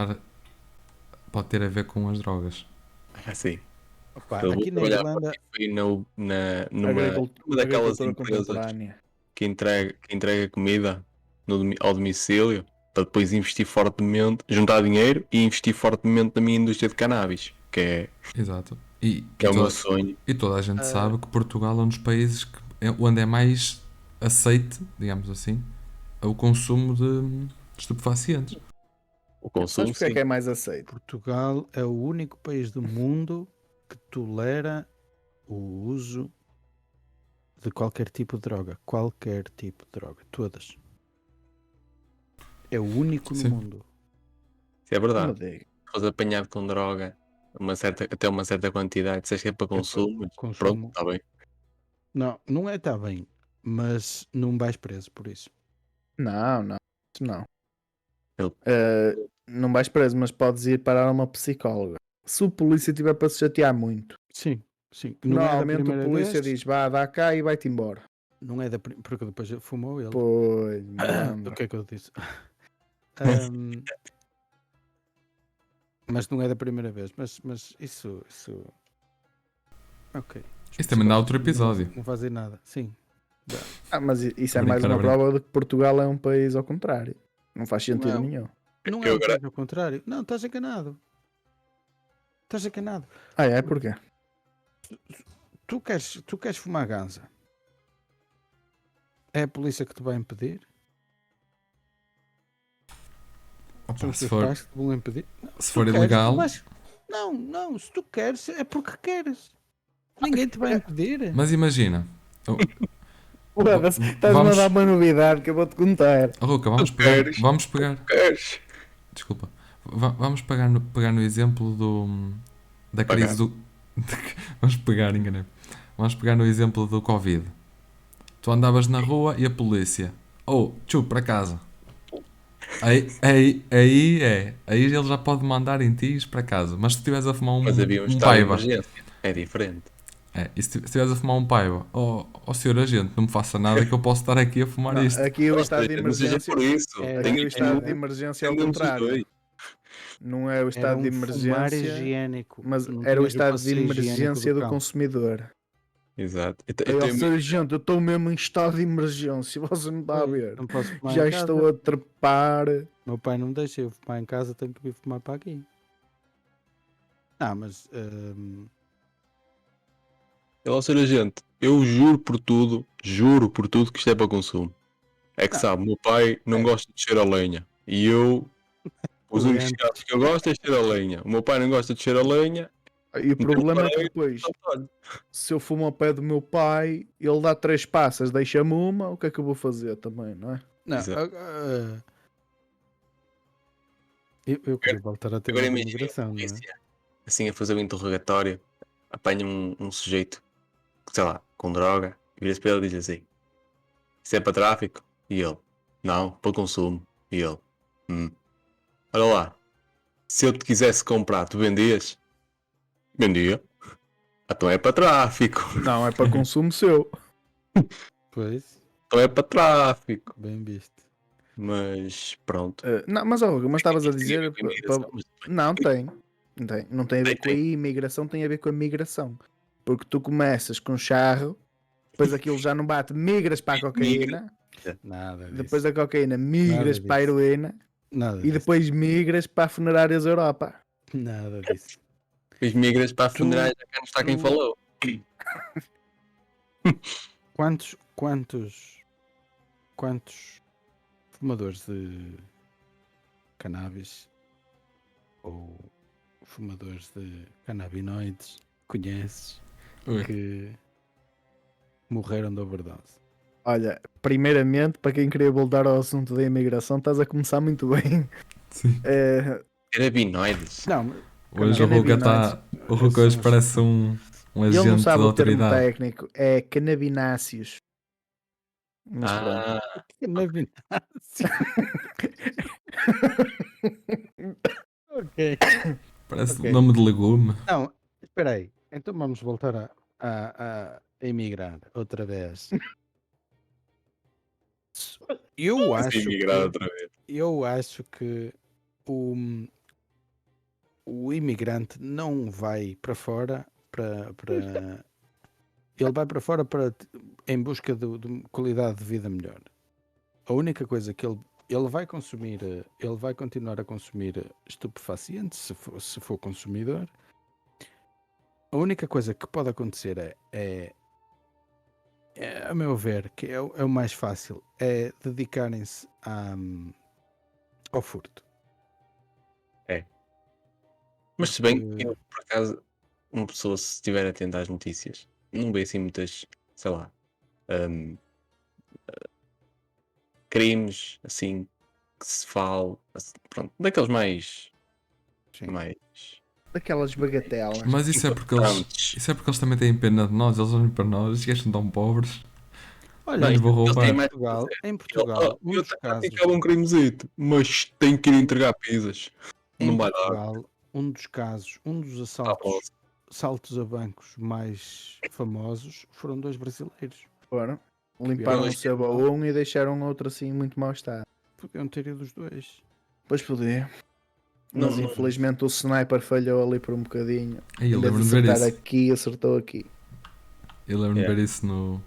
ter a ver com as drogas. Assim. Opa, Eu vou aqui na trabalhar Irlanda, Foi numa daquelas Agricultura empresas contemporânea. que entrega comida ao domicílio para depois investir fortemente, juntar dinheiro e investir fortemente na minha indústria de cannabis, que é Exato. E o meu toda, sonho. e toda a gente sabe que Portugal é um dos países onde é mais aceite, digamos assim, o consumo de estupefacientes. O Sabes consumo, porque é sim. que é mais aceito? Portugal é o único país do mundo que tolera o uso de qualquer tipo de droga. Qualquer tipo de droga. Todas. É o único Sim. no mundo. Isso é Não me verdade. diga. Se fores apanhado com droga até uma certa quantidade, se és que é para consumo, consumo. pronto, está bem. Não é, está bem. Mas não vais preso por isso. Não, isso não. Eu- Não vais preso, mas podes ir parar a uma psicóloga. Se o polícia tiver para se chatear muito, Sim, sim. Não é da normalmente o primeira polícia vez. diz, vá, dá cá e vai-te embora. Não é porque depois fumou ele. Pois, O malandro. que é que eu disse? Mas não é da primeira vez. Mas isso. Ok. Isso também dá outro episódio. Não fazem nada. Sim. Mas isso Tô é mais brincando, uma brinco. prova de que Portugal é um país ao contrário. Não faz sentido Não. nenhum. Não Eu é agora- ao contrário. Não, estás enganado. Estás enganado. Ah, é? Porquê? Tu queres fumar ganza. É a polícia que te vai impedir? Opa, São os se teus for, pais que te vão impedir? se Tu for queres, ilegal, tu vais- Não, se tu queres é porque queres. Ninguém te vai impedir. mas imagina, Estás-me a vamos- dar uma novidade que eu vou-te contar. oh, Ruca, vamos Tu pegar, queres? vamos pegar, Queres? desculpa, vamos pegar no exemplo da Pagar. crise do, vamos pegar, enganei, vamos pegar no exemplo do Covid. Tu andavas na rua e a polícia, tchu, para casa. Aí ele já pode mandar em ti para casa. Mas se estiveres a fumar Mas havia um um estado de paiva, emergência. É diferente. e se estiveres a fumar um paiva, senhor agente, não me faça nada que eu posso estar aqui a fumar isto. Aqui o Ou estado de seja, não seja emergência. por isso. É, Tem Aqui o estado de tem emergência é ao um dos contrário. dois. Não é o Era estado de fumar emergência, higiênico. mas Não era o tinhas estado de passeio higiênico emergência do cão. consumidor. Exato. Aí, ó, sargento, eu estou mesmo em estado de emergência, você não está a Pois, ver. não posso fumar Já em estou casa. a trepar. Meu pai não deixa eu fumar em casa, tenho que vir fumar para aqui. Mas Ou seja, gente, eu juro por tudo que isto é para consumo. É que Não. sabe, meu pai não É. gosta de cheirar a lenha. E eu, os únicos Doente. cigarros que eu gosto é cheirar a lenha. O meu pai não gosta de cheirar a lenha. E o problema é que parei, depois, então, olha, se eu fumo ao pé do meu pai, ele dá 3 passas, deixa-me uma, o que é que eu vou fazer também, não é? não, Exato. eu queria voltar a ter Agora uma imagina a imigração, não é? polícia, assim a fazer o interrogatório, apanha um sujeito, sei lá, com droga, vira-se para ele e diz assim: Isso é para tráfico? E ele: Não, para consumo. E ele: Olha lá, se eu te quisesse comprar, tu vendias? Vendia. Então é para tráfico. Não, é para consumo seu. Pois, Então é para tráfico. bem visto. Mas pronto. Não, mas estavas a dizer. Tem imigração, mas Não tem. Não tem a ver com a tem. imigração, tem a ver com a migração. Porque tu começas com charro, depois aquilo já não bate, migras para a cocaína, Nada disso. depois da cocaína migras Nada para a disso. heroína Nada e disso. depois migras para a funerárias Europa. Nada disso. Os migras para a Tu- funerária, já cá não está quem tu- falou. Quantos fumadores de cannabis ou fumadores de canabinoides conheces Ui. que morreram de overdose? Olha, primeiramente, para quem queria voltar ao assunto da imigração, estás a começar muito bem. Sim. Carabinoides. Não, Hoje o Ruka está. O Ruka hoje parece um Ele não agente sabe da o termo autoridade. técnico, é canabináceos. Mas pronto. Ah, canabináceo. Ok. Parece Ok. nome de legume. Não, espera aí. Então vamos voltar a emigrar outra vez. Eu assim, acho migrar que, outra vez. eu acho que o, o imigrante não vai para fora ele vai para fora em busca de qualidade de vida melhor. A única coisa que ele vai consumir, ele vai continuar a consumir estupefacientes se for consumidor. A única coisa que pode acontecer a meu ver, que é o mais fácil, é dedicarem-se ao furto. Mas se bem Porque- que eu, por acaso, uma pessoa, se estiver atenta às notícias, não vê assim muitas, sei lá, hum, crimes assim que se fala, assim, pronto, daqueles Sim. mais Daquelas bagatelas. Mas isso é porque eles. importantes. Isso é porque eles também têm pena de nós. Eles olham para nós. Os gajos são tão pobres. Olha, Não lhes vou Eles têm roubar. mais em Ele, Portugal, um eu dos até casos, praticava um crimezito, mas tenho que ir entregar pizzas. em Não vai dar. Portugal, um dos Tá bom. assaltos a bancos mais famosos foram 2 brasileiros. Foram. Limparam o Pois. seu baú e deixaram outro assim muito mau estado. Podiam ter ido os dois. Pois podia. Não, Mas não. infelizmente o sniper falhou ali por um bocadinho. Aí eu Em vez lembro-me de de ver acertar isso. aqui, acertou aqui. Eu lembro-me de Yeah. ver isso no.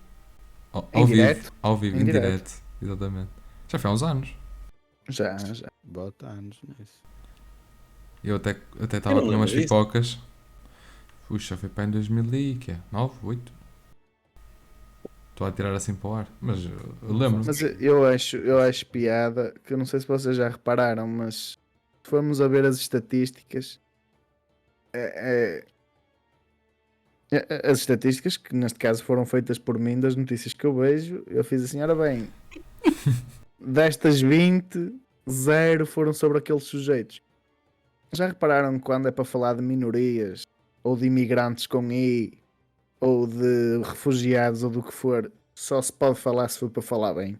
Ao Em vivo. direto? Ao vivo, Em em direto. direto. Exatamente. Já foi há uns anos. Já. Bota anos nisso. Eu até Eu estava não a comer umas lembro disso. pipocas. Puxa, foi para em 2009, 8. Estou a tirar assim para o ar. Mas eu lembro-me. Mas eu acho piada, que eu não sei se vocês já repararam, mas se formos a ver as estatísticas, as estatísticas que neste caso foram feitas por mim, das notícias que eu vejo, eu fiz assim, ora bem, destas 20, 0 foram sobre aqueles sujeitos. Já repararam que quando é para falar de minorias, ou de imigrantes com I, ou de refugiados, ou do que for, só se pode falar se for para falar bem.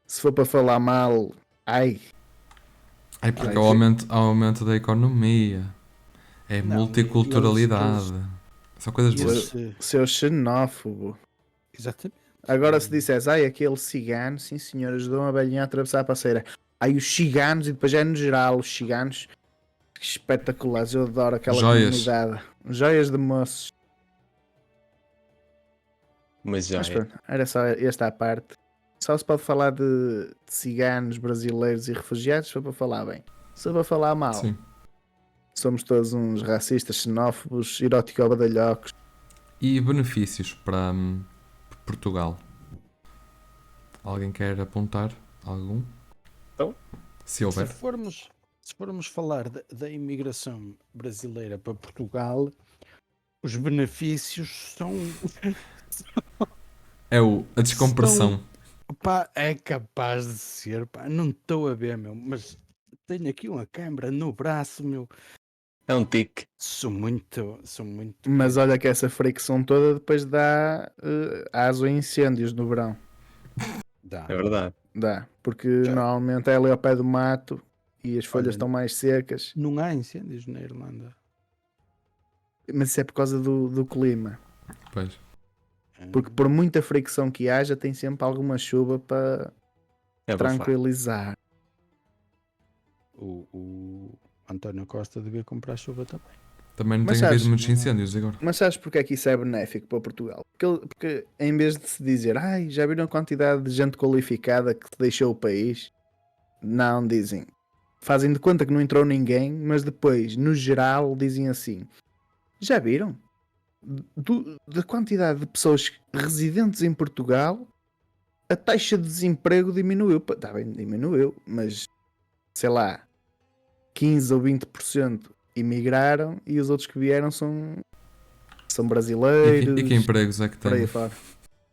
Se for para falar mal, ai, Ai, porque Ai, é o aumento da economia. É Não, multiculturalidade. São coisas boas. seu xenófobo. Exatamente. Agora se disseres, ai, aquele cigano, sim senhor, ajudou uma velhinha a atravessar a passeira. Ai, os ciganos, e depois é no geral, os ciganos, espetaculares. Eu adoro aquela Joias. comunidade. Joias de moços. Mas já Mas é. pronto, era só esta à parte. Só se pode falar de ciganos, brasileiros e refugiados, só para falar bem. Só para falar mal. Sim. Somos todos uns racistas, xenófobos, erótico-badalhocos. E benefícios para Portugal? Alguém quer apontar algum? Então? Se Se houver. formos falar da imigração brasileira para Portugal, os benefícios são. É a descompressão. Pá, é capaz de ser, pá, não estou a ver, meu, mas tenho aqui uma câmara no braço, meu. É um tique. Sou muito. Mas olha que essa fricção toda depois dá aso a incêndios no verão. Dá. É verdade. Dá. Porque Já- normalmente é ali ao pé do mato e as folhas Olha, estão mais secas. Não há incêndios na Irlanda. Mas isso é por causa do clima. Pois. Porque por muita fricção que haja, tem sempre alguma chuva para É abafar. tranquilizar. O António Costa devia comprar chuva também. Também não Mas tem havido sabes- muitos incêndios agora. Mas sabes porque é que isso é benéfico para Portugal? Porque em vez de se dizer, ai, já viram a quantidade de gente qualificada que deixou o país? Não, dizem. Fazem de conta que não entrou ninguém, mas depois, no geral, dizem assim: já viram? Da quantidade de pessoas residentes em Portugal, a taxa de desemprego diminuiu. Está bem, diminuiu, mas sei lá, 15 ou 20% emigraram e os outros que vieram são brasileiros. E que empregos é que por aí tem? fora.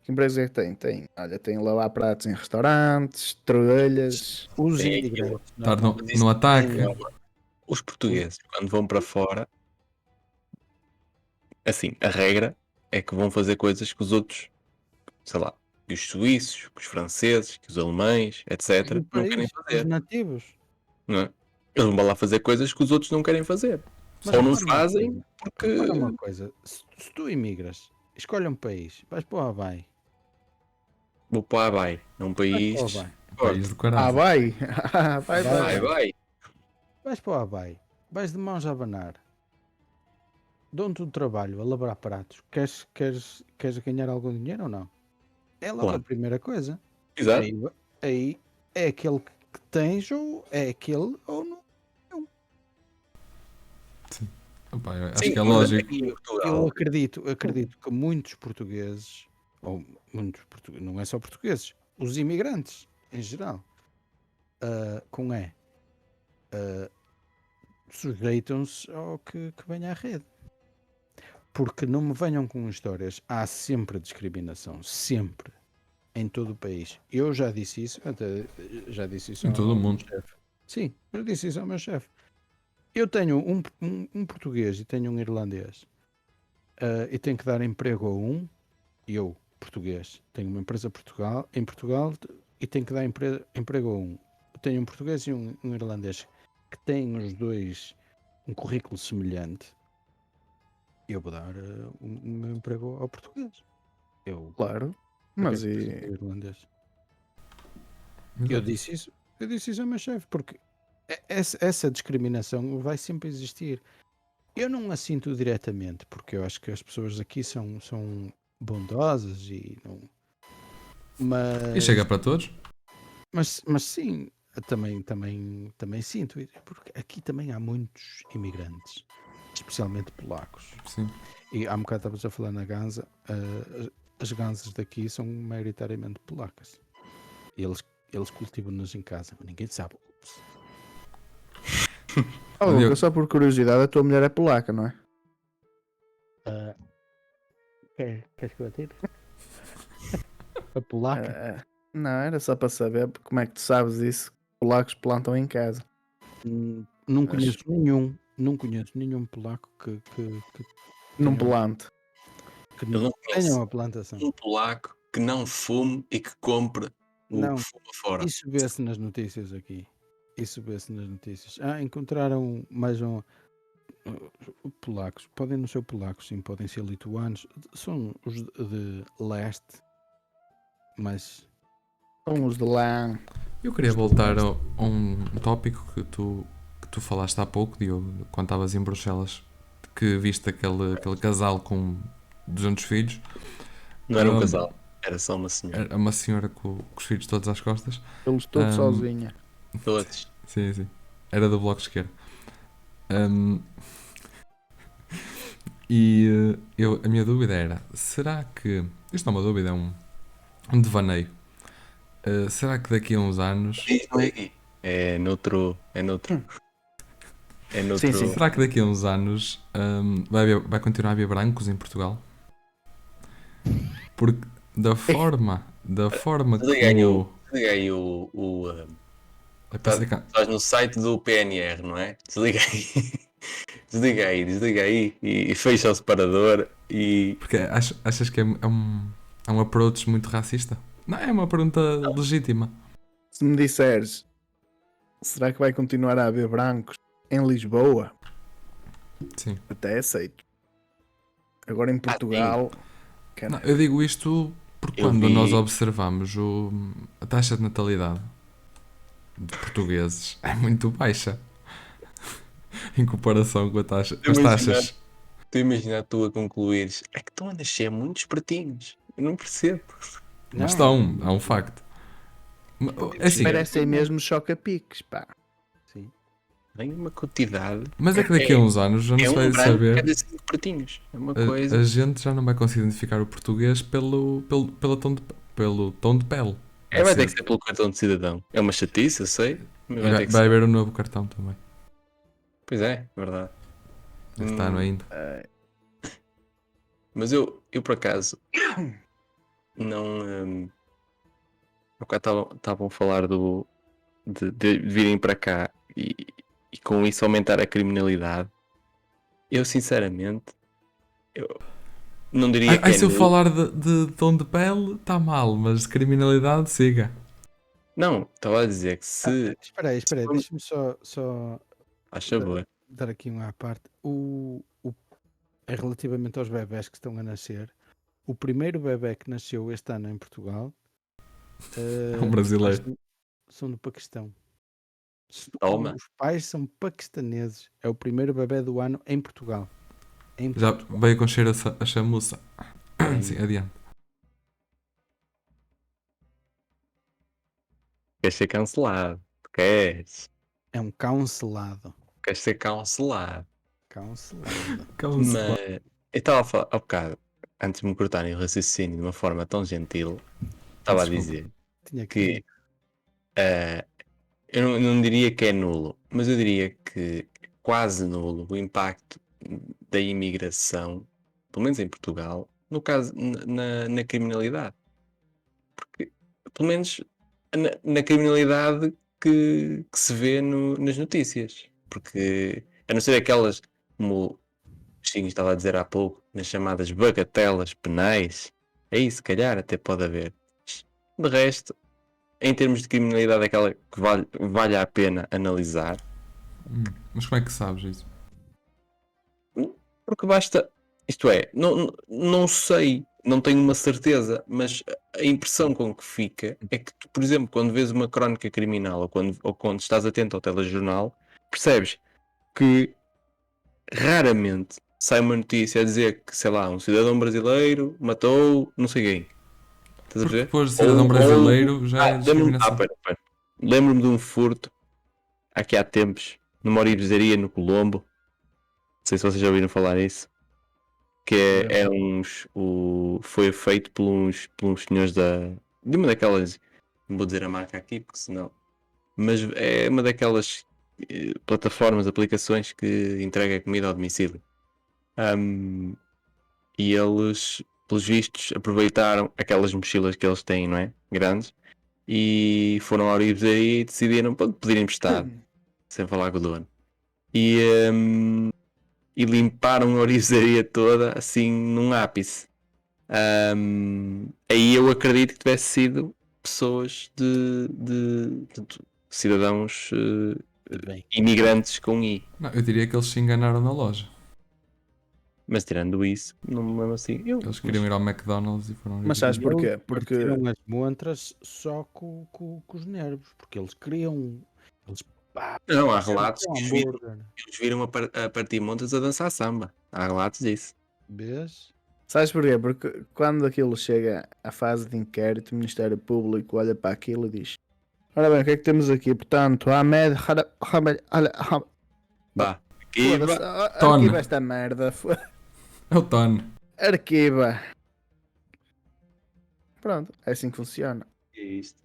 Que empregos é que tem? Olha, tem lavar pratos em restaurantes, trolhas. Os É imigrantes. Estar no, normalmente, no ataque? Os portugueses, quando vão para fora, assim, a regra é que vão fazer coisas que os outros, sei lá, que os suíços, que os franceses, que os alemães, etc., no não querem país, os fazer. nativos. Não é? Eles vão lá fazer coisas que os outros não querem fazer. Mas Ou não repara uma fazem coisa, porque. repara uma coisa, se tu imigras, escolhe um país, vais para o Havaí. Vou para o Havaí, é um Vais país. para o Havaí. País do Ah, caralho. vai! vai, Vai, vai. Vais para o Havaí. Vais de mãos a abanar. Dão-te um trabalho a lavar pratos. Queres ganhar algum dinheiro ou não? É logo Claro. a primeira coisa. Exato. Aí é aquele que tens ou é aquele ou não. Opa, eu acho Sim, que é mas lógico. aqui em Eu Portugal, acredito que muitos portugueses, ou muitos portugueses, não é só portugueses, os imigrantes em geral, com sujeitam-se ao que venha à rede. Porque não me venham com histórias, há sempre discriminação, sempre, em todo o país. Eu já disse isso, até já disse isso Em todo o ao meu mundo. chefe. Sim, eu disse isso ao meu chefe. Eu tenho um português e tenho um irlandês. E tenho que dar emprego a um, eu, português, tenho uma empresa em Portugal e tenho que dar emprego a um. Eu tenho um português e um irlandês que têm os dois um currículo semelhante. Eu vou dar o meu emprego ao português. Eu, Claro. para Mas que é que preciso e. do irlandês? Eu disse isso ao meu chefe, porque essa discriminação vai sempre existir. Eu não a sinto diretamente, porque eu acho que as pessoas aqui são bondosas e não. E chega para todos? Mas sim, também sinto, porque aqui também há muitos imigrantes, especialmente polacos. Sim. E há um bocado estavas a falar na Ganza, as ganzas daqui são maioritariamente polacas. Eles cultivam-nos em casa, mas ninguém sabe. Ups. Oh, Olha, Lucas, só por curiosidade, a tua mulher é polaca, não é? Queres que eu atire? A polaca? Não, era só para saber como é que tu sabes isso. Polacos plantam em casa. Não Mas- conheço nenhum polaco que Num tenha- plante. que Eu não tenha conheço uma plantação. um polaco que não fume e que compre o Não. que fuma fora. Isso vê-se nas notícias aqui. Encontraram mais um. Polacos. Podem não ser polacos, sim, podem ser lituanos. São os de leste. Mas. São os de lá. Eu queria voltar a um tópico que que tu falaste há pouco, Diogo, quando estavas em Bruxelas, que viste aquele casal com 200 filhos. Não era um Hum, casal, era só uma senhora. Era uma senhora com os filhos todos às costas. Eles todos sozinha. Todos. Sim, sim. Era do Bloco de Esquerda. Hum, e a minha dúvida era, será que... Isto não é uma dúvida, é um devaneio. Será que daqui a uns anos... Não é aqui. É noutro. É noutro. É noutro. Sim. Será que daqui a uns anos vai continuar a haver brancos em Portugal? Porque da forma Desliga aí como... Desliga aí Eu pensei que- Estás no site do PNR, não é? Desliga aí. Desliga aí e fecha o separador e. Porque achas que é um approach muito racista? Não, é uma pergunta legítima. Se me disseres, será que vai continuar a haver brancos em Lisboa? Sim. Até aceito. Agora em Portugal, Não, eu digo isto porque Eu quando vi- nós observamos a taxa de natalidade de portugueses é muito baixa em comparação com as taxas. Tu imagina tu a concluires. É que estão a nascer muitos pratinhos. Eu não percebo. Mas Não, estão, é um facto. É assim, parecem mesmo choca-piques, pá. sim. Tem uma quantidade. mas é que daqui a uns anos já não É se vai um branco saber. cada 5 pratinhos. É uma coisa. A gente já não vai conseguir identificar o português pelo tom de pele. Vai ter que ser pelo cartão de cidadão. É uma chatice, eu sei. Mas vai ter que Vai ser. haver um novo cartão também. Pois é, verdade. Este ano ainda. Mas eu por acaso não. Há bocado estavam a falar de virem para cá e com isso aumentar a criminalidade. Eu sinceramente eu não diria que é Se eu nulo. falar de tom de pele, está mal, mas de criminalidade, siga. Não, estava a dizer que se. Espera aí, deixa-me só Faz favor. dar aqui uma à parte. É relativamente aos bebés que estão a nascer. O primeiro bebé que nasceu este ano em Portugal Um brasileiro. são do Paquistão. Toma. Os pais são paquistaneses. É o primeiro bebé do ano em Portugal. Já veio com cheiro a chamuça. É. Sim, adiante. Queres ser cancelado? Queres? É um cancelado. Queres ser cancelado? Cancelado. Calma-se. Mas eu estava a falar há bocado, antes de me cortarem o raciocínio de uma forma tão gentil, estava a Desculpa. dizer Tinha que eu não diria que é nulo, mas eu diria que é quase nulo o impacto da imigração, pelo menos em Portugal, no caso na criminalidade. Porque, pelo menos na criminalidade que se vê nas notícias. Porque, a não ser aquelas, como o Cristinho estava a dizer há pouco, nas chamadas bagatelas penais, aí se calhar até pode haver. De resto, em termos de criminalidade, aquela que vale a pena analisar, Mas como é que sabes isso? porque basta, isto é, não sei, não tenho uma certeza, mas a impressão com que fica é que tu, por exemplo, quando vês uma crónica criminal ou quando estás atento ao telejornal, percebes que raramente sai uma notícia a dizer que, sei lá, um cidadão brasileiro matou não sei quem. Estás a Porque ver? depois de cidadão brasileiro já é lembro-me discriminação. pera. Lembro-me de um furto aqui há tempos numa orivesaria no Colombo. Não sei se vocês já ouviram falar nisso. Que é foi feito por uns senhores de uma daquelas, não vou dizer a marca aqui porque senão, mas é uma daquelas plataformas, aplicações que entrega comida ao domicílio. E eles, pelos vistos, aproveitaram aquelas mochilas que eles têm, não é? Grandes, e foram à orivesaria e decidiram pedir emprestado, sem falar com o dono. E limparam a orivesaria toda assim num ápice. Aí eu acredito que tivesse sido pessoas de cidadãos bem. imigrantes com I. Não, eu diria que eles se enganaram na loja. Mas tirando isso, não me lembro assim. Eles queriam ir ao McDonald's e foram... Mas sabes porquê? Eles Porque partiram as montras só com os nervos, porque eles queriam, eles Não, há relatos Um que hambúrguer. eles viram a partir montas a dançar samba. Há relatos disso. Vês? Sabes porquê? Porque quando aquilo chega à fase de inquérito, o Ministério Público olha para aquilo e diz: ora bem, o que é que temos aqui? Portanto, Ahmed. Vá. Foda-se, Tone. arquiva esta merda. É o Tone. Arquiva. Pronto, é assim que funciona. É isto.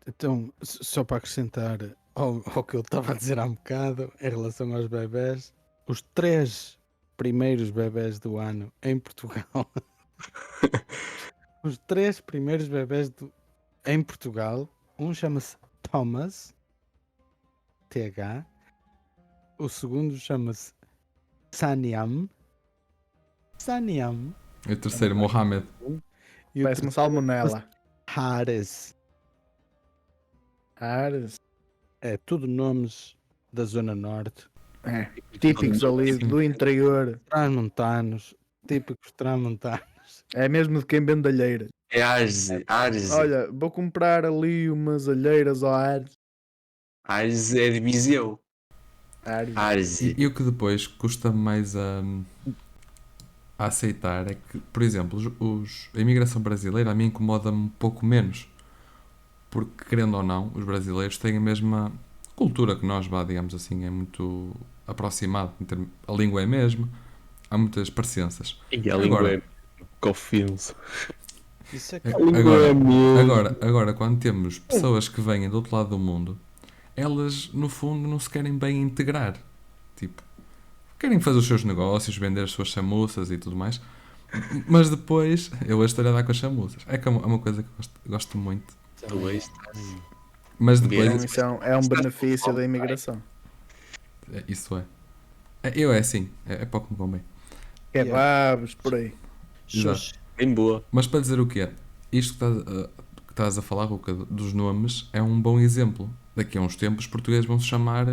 Então, só para acrescentar ao que eu estava a dizer há um bocado em relação aos bebés, os 3 primeiros bebés do ano em Portugal, os 3 primeiros bebés em Portugal, um chama-se Thomas, TH, o segundo chama-se Saniam, E o terceiro, Mohamed. e o Parece uma terceiro salmonela. Hares. Ares. É tudo nomes da Zona Norte, É, típicos ali do interior. transmontanos, típicos transmontanos. É mesmo de quem vende alheiras. É Arze. Olha, vou comprar ali umas alheiras ao Ares. Arze é de Viseu. Ares. Arze. E o que depois custa mais a aceitar é que, por exemplo, a imigração brasileira a mim incomoda-me um pouco menos. Porque, querendo ou não, os brasileiros têm a mesma cultura que nós, vá, digamos assim, é muito aproximado. A língua é a mesma, há muitas parecenças. E a Agora- língua é confio-se. Isso é que Agora, quando temos pessoas que vêm do outro lado do mundo, elas, no fundo, não se querem bem integrar. Tipo, querem fazer os seus negócios, vender as suas chamuças e tudo mais. Mas depois, eu a história dá com as chamuças. É que é uma coisa que eu gosto muito. Tu és. Mas Então, depois, isso é um benefício da imigração. isso é. Eu é assim, é para o que me convém. Kebabs, por aí. Exato. Bem boa. Mas para dizer o que é, isto que estás a falar, Ruca, dos nomes, é um bom exemplo. Daqui a uns tempos, os portugueses vão se chamar,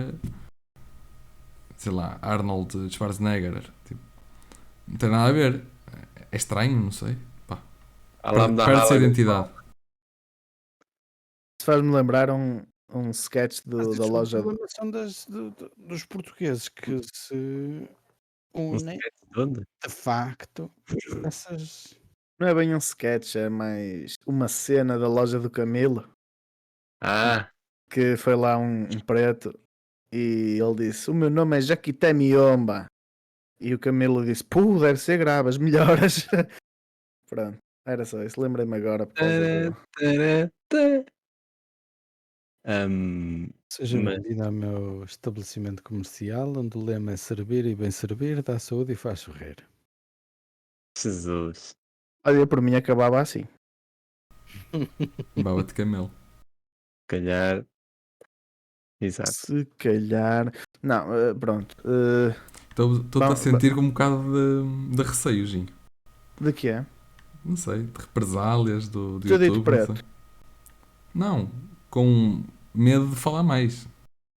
sei lá, Arnold Schwarzenegger. Tipo, não tem nada a ver. É estranho, não sei. Pá, perde-se a identidade. Isso faz-me lembrar um sketch da loja. São dos portugueses que se unem De onde? de facto essas. Não é bem um sketch, é mais uma cena da loja do Camilo. Ah, Que foi lá um preto e ele disse: o meu nome é Jaquité Miomba. E o Camilo disse: pô, deve ser grave, as melhoras. Pronto, era só isso. Lembrei-me agora por causa do. Seja Mas- bem-vindo ao meu estabelecimento comercial, onde o lema é servir e bem servir, dá saúde e faz sorrir. Jesus. Olha, por mim acabava assim. Baba de camelo. Calhar. Exato. Se calhar. Não, pronto. Estou-te a sentir com um bocado de receiozinho. De que é? Não sei, de represálias do Ter dito YouTube. preto. Não sei. Não, com medo de falar mais.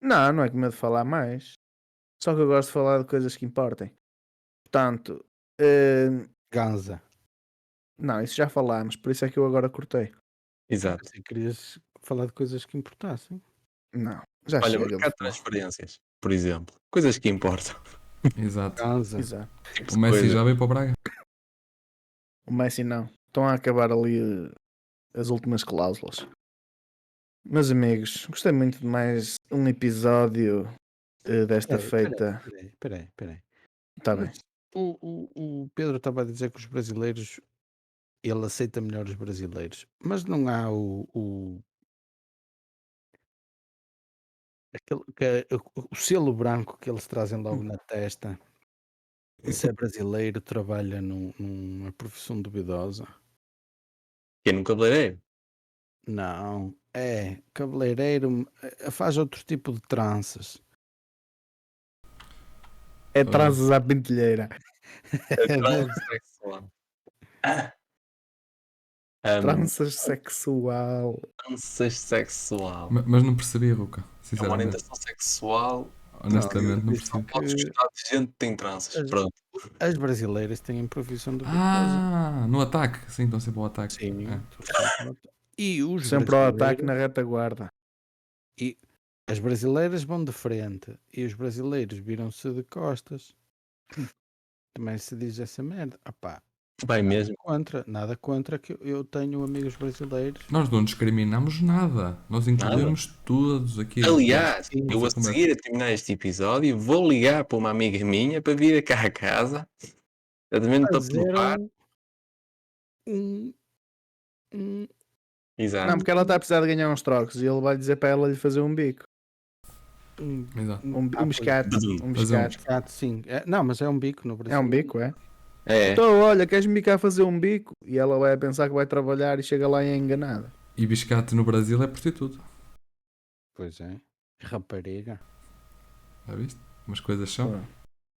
Não é com medo de falar mais. Só que eu gosto de falar de coisas que importem. Portanto, Ganza. não, isso já falámos, por isso é que eu agora cortei. Exato. Se querias falar de coisas que importassem. Não, já Olha, chega. mercado de transferências, por exemplo. Coisas que importam. Exato. Ganza. Exato. Tipo O de Messi coisa. já veio para o Braga. O Messi não. Estão a acabar ali as últimas cláusulas. Meus amigos, gostei muito de mais um episódio desta feita. Peraí. Está bem. Mas o Pedro estava a dizer que os brasileiros, ele aceita melhor os brasileiros, mas não há o selo branco que eles trazem logo na testa. Se é brasileiro, trabalha numa profissão duvidosa. Que é no cabeleireiro. Não, é cabeleireiro, faz outro tipo de tranças. É tranças à pintelheira. Transsexual. Tranças sexual. Transsexual. Mas não percebi, Ruca. É uma Sinceramente. orientação sexual. Honestamente, não Não, percebi. Podes gostar de gente que tem tranças. As- Pronto. As brasileiras têm profissão duvidosa. Ah, no ataque. Sim, estão sempre ao ataque. Sim, É. estou sempre a notar. E os Sempre ao ataque brasileiros, na retaguarda. As brasileiras vão de frente e os brasileiros viram-se de costas. Também se diz essa merda. Opá, Vai mesmo. nada contra que eu tenho amigos brasileiros. Nós não discriminamos nada. Nós incluímos todos aqui. Aliás, Sim, eu a essa conversa. seguir a terminar este episódio vou ligar para uma amiga minha para vir cá a casa. Exatamente para provar. Fazeram um Exato. Não, porque ela está a precisar de ganhar uns trocos e ele vai dizer para ela lhe fazer um bico. Exato. Um biscate. Um Fazer um- biscate. gato, sim. Não, mas é um bico no Brasil. É um bico, é? É. Então, olha, queres-me bicar a fazer um bico? E ela vai pensar que vai trabalhar e chega lá e é enganada. E biscate no Brasil é prostituto. Pois é. Rapariga. Já viste? Umas coisas são.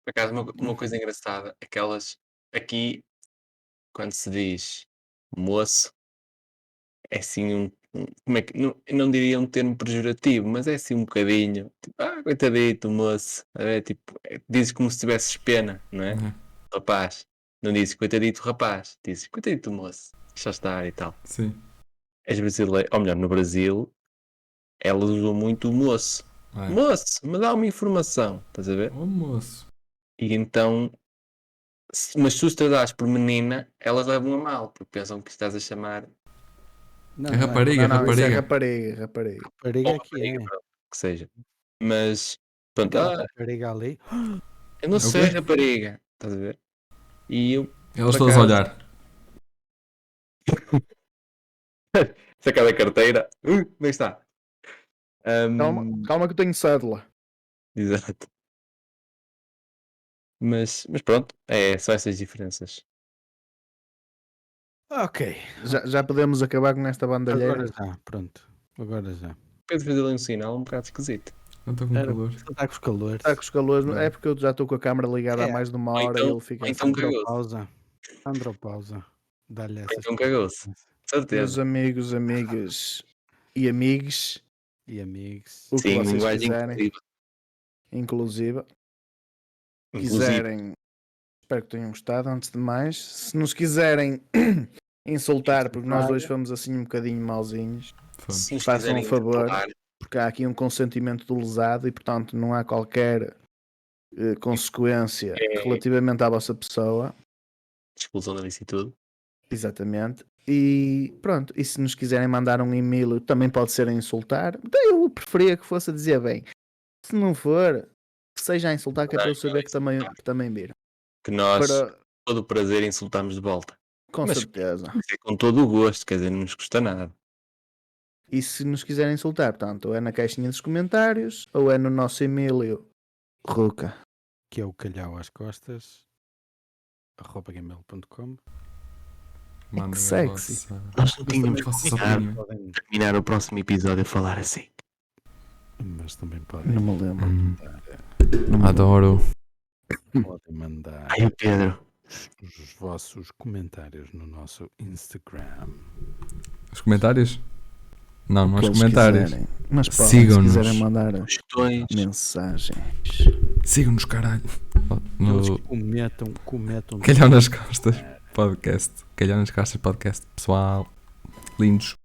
Por acaso, uma coisa engraçada, aquelas aqui, quando se diz moço, é assim como é que, eu não diria um termo pejorativo, mas é assim um bocadinho, tipo, coitadito, moço, tipo, dizes como se tivesses pena, não é? Uhum. Rapaz, não dizes coitadito rapaz, dizes coitadito moço, deixa estar e tal. Sim. As brasileiras, ou melhor, no Brasil, elas usam muito o moço. É. Moço, me dá uma informação, estás a ver? Oh, moço. E então, mas se tu os tratares por menina, elas levam a mal, porque pensam que estás a chamar Não, É rapariga, Não, isso é rapariga. rapariga. Rapariga ou é que é. rapariga, pronto, que seja. Mas, pronto, Aquela rapariga ali. eu não É o sei, quê? rapariga, estás a ver? E eu, Elas Por todas a acaso. olhar. sacar da carteira, onde é que está? Calma que eu tenho cédula. Exato. Mas pronto, é só essas diferenças. Ok. Já podemos acabar com esta bandalheira. Agora já, pronto. Agora já. Pedro fez ali um sinal um bocado esquisito. Eu estou com Era- calor. Está com os calores. Está com os calores. É porque eu já estou com a câmera ligada há É. mais de uma Ou hora então- e ele fica ou então assim. cagou-se. Andropausa. Andropausa. Dá-lhe essa. Então cagou-se. Meus Certeza. amigos, amigas e amigos, E amigos. o que Sim, vocês linguagem quiserem, inclusiva. inclusive, quiserem, espero que tenham gostado. Antes de mais, se nos quiserem insultar, porque nós dois fomos assim um bocadinho mauzinhos, Fomos. Se nos façam um quiserem favor. falar, porque há aqui um consentimento do lesado e, portanto, não há qualquer consequência relativamente à vossa pessoa. exclusão da licitude. Exatamente. E pronto, e se nos quiserem mandar um e-mail, também pode ser a insultar. Eu preferia que fosse a dizer bem. Se não for, que seja a insultar, que é para eu saber que também viram. Que nós, Para, todo o prazer, insultamos de volta. com Mas- certeza. Isso é com todo o gosto, quer dizer, não nos custa nada. E se nos quiserem insultar, portanto, ou é na caixinha dos comentários, ou é no nosso e-mail, Ruca. Que é o calhau às costas. @gmail.com. Mandem a sexy. vossa- Nós não tínhamos Vossas combinado opiniões. Podem, terminar o próximo episódio a falar assim. mas também podem, Não me lembro. Adoro. podem mandar Ai, o Pedro. os vossos comentários no nosso Instagram. Os comentários? Não, não Que os eles comentários. quiserem. Mas podem, se Sigam-nos. quiserem mandar Questões. mensagens. Sigam-nos, caralho. Eles No cometam Calhau nas Costas podcast. Calhau nas Costas podcast. Pessoal, lindos.